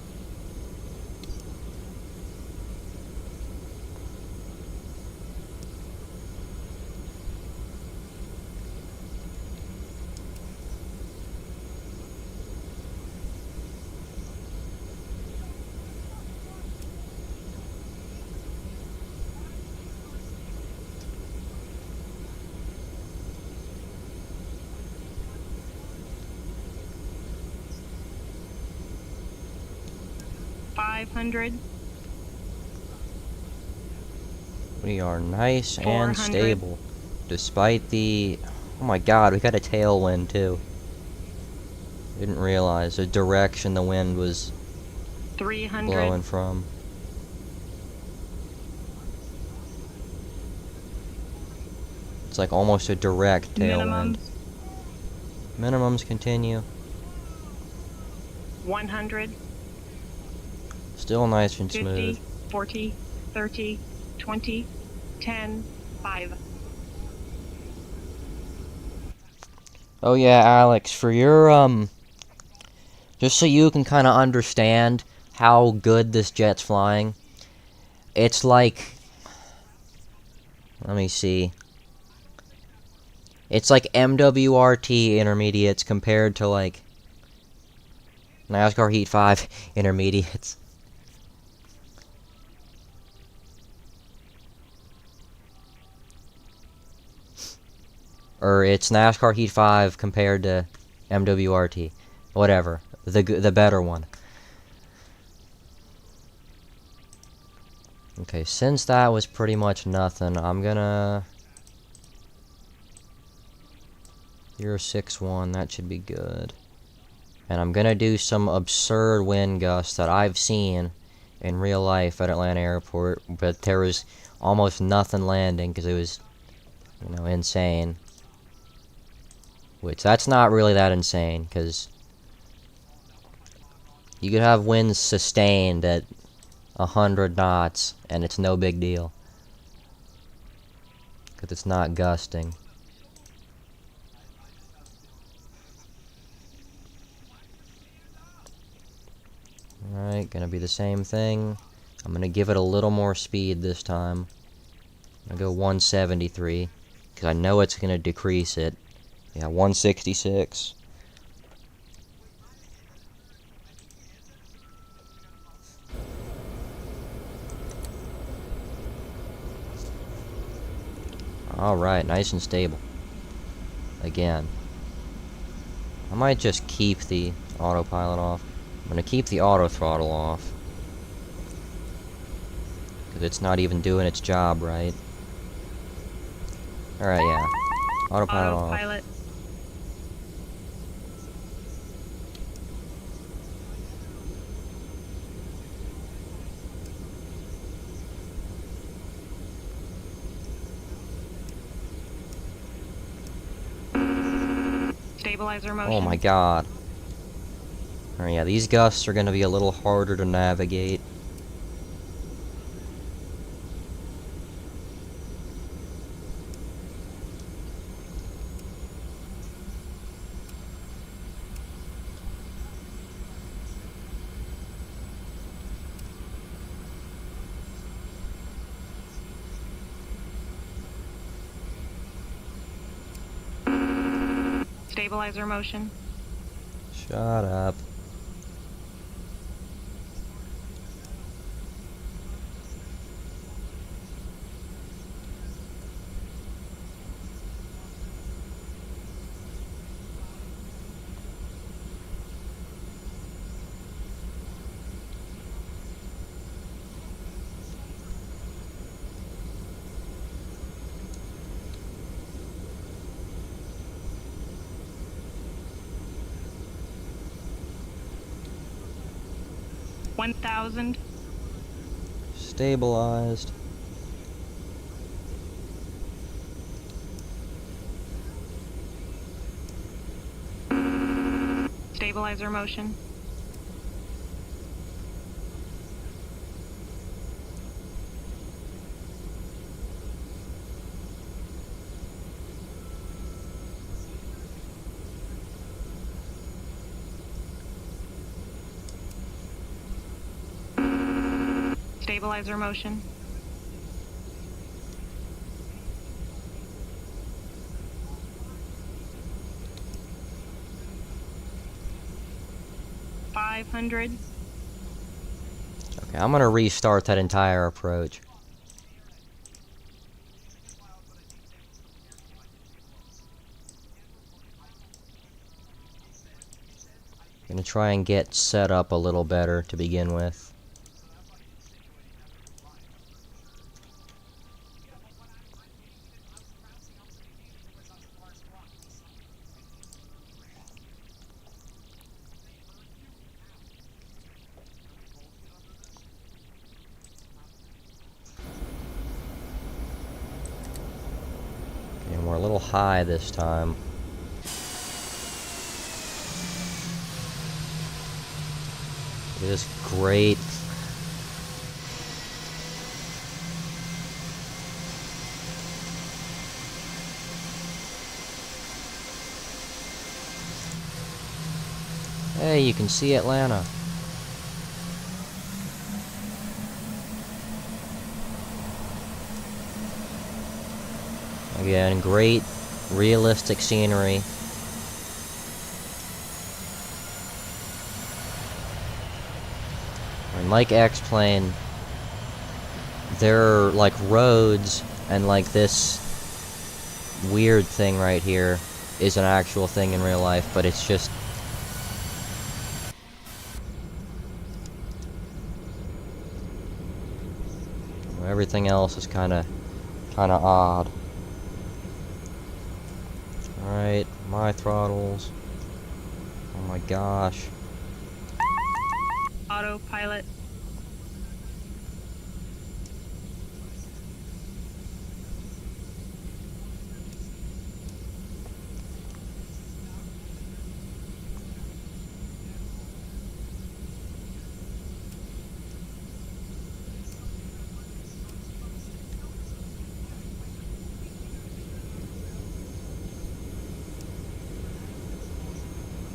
$500. We are nice and 400. stable. Despite the... oh my god, we got a tailwind too. Didn't realize the direction the wind was 300. blowing from. It's like almost a direct tailwind. Minimums. Minimums continue. 100. Still nice and 50, smooth. 40, 30, 20, 10, 5. Oh yeah, Alex, for your, just so you can kind of understand how good this jet's flying, it's like Let me see. It's like MWRT intermediates compared to like NASCAR Heat 5 intermediates. Or it's NASCAR Heat 5 compared to MWRT. Whatever. The better one. Okay, since that was pretty much nothing, I'm gonna... 061, that should be good. And I'm gonna do some absurd wind gusts that I've seen in real life at Atlanta Airport, but there was almost nothing landing because it was, you know, insane. Which, that's not really that insane, because you could have winds sustained at 100 knots, and it's no big deal. Because it's not gusting. Alright, gonna be the same thing. I'm gonna give it a little more speed this time. I'm gonna go 173, because I know it's gonna decrease it. Yeah, 166. Alright, nice and stable. Again. I might just keep the autopilot off. I'm gonna keep the auto throttle off. Because it's not even doing its job right. Alright, yeah. Autopilot off. Autopilot. Stabilizer motion. Oh my god. Alright, yeah, these gusts are gonna be a little harder to navigate. Stabilizer motion. Shut up. $1,000. Stabilized. Stabilizer motion. Stabilizer motion. $500. Okay, I'm gonna restart that entire approach. Gonna try and get set up a little better to begin with. And we're a little high this time. It is great. Hey, you can see Atlanta. Again, great realistic scenery. And like X-Plane, there are like roads and like this weird thing right here is an actual thing in real life, but it's just everything else is kind of odd. Alright, my throttles. Oh my gosh. Autopilot.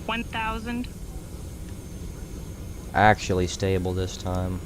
$1,000. Actually stable this time.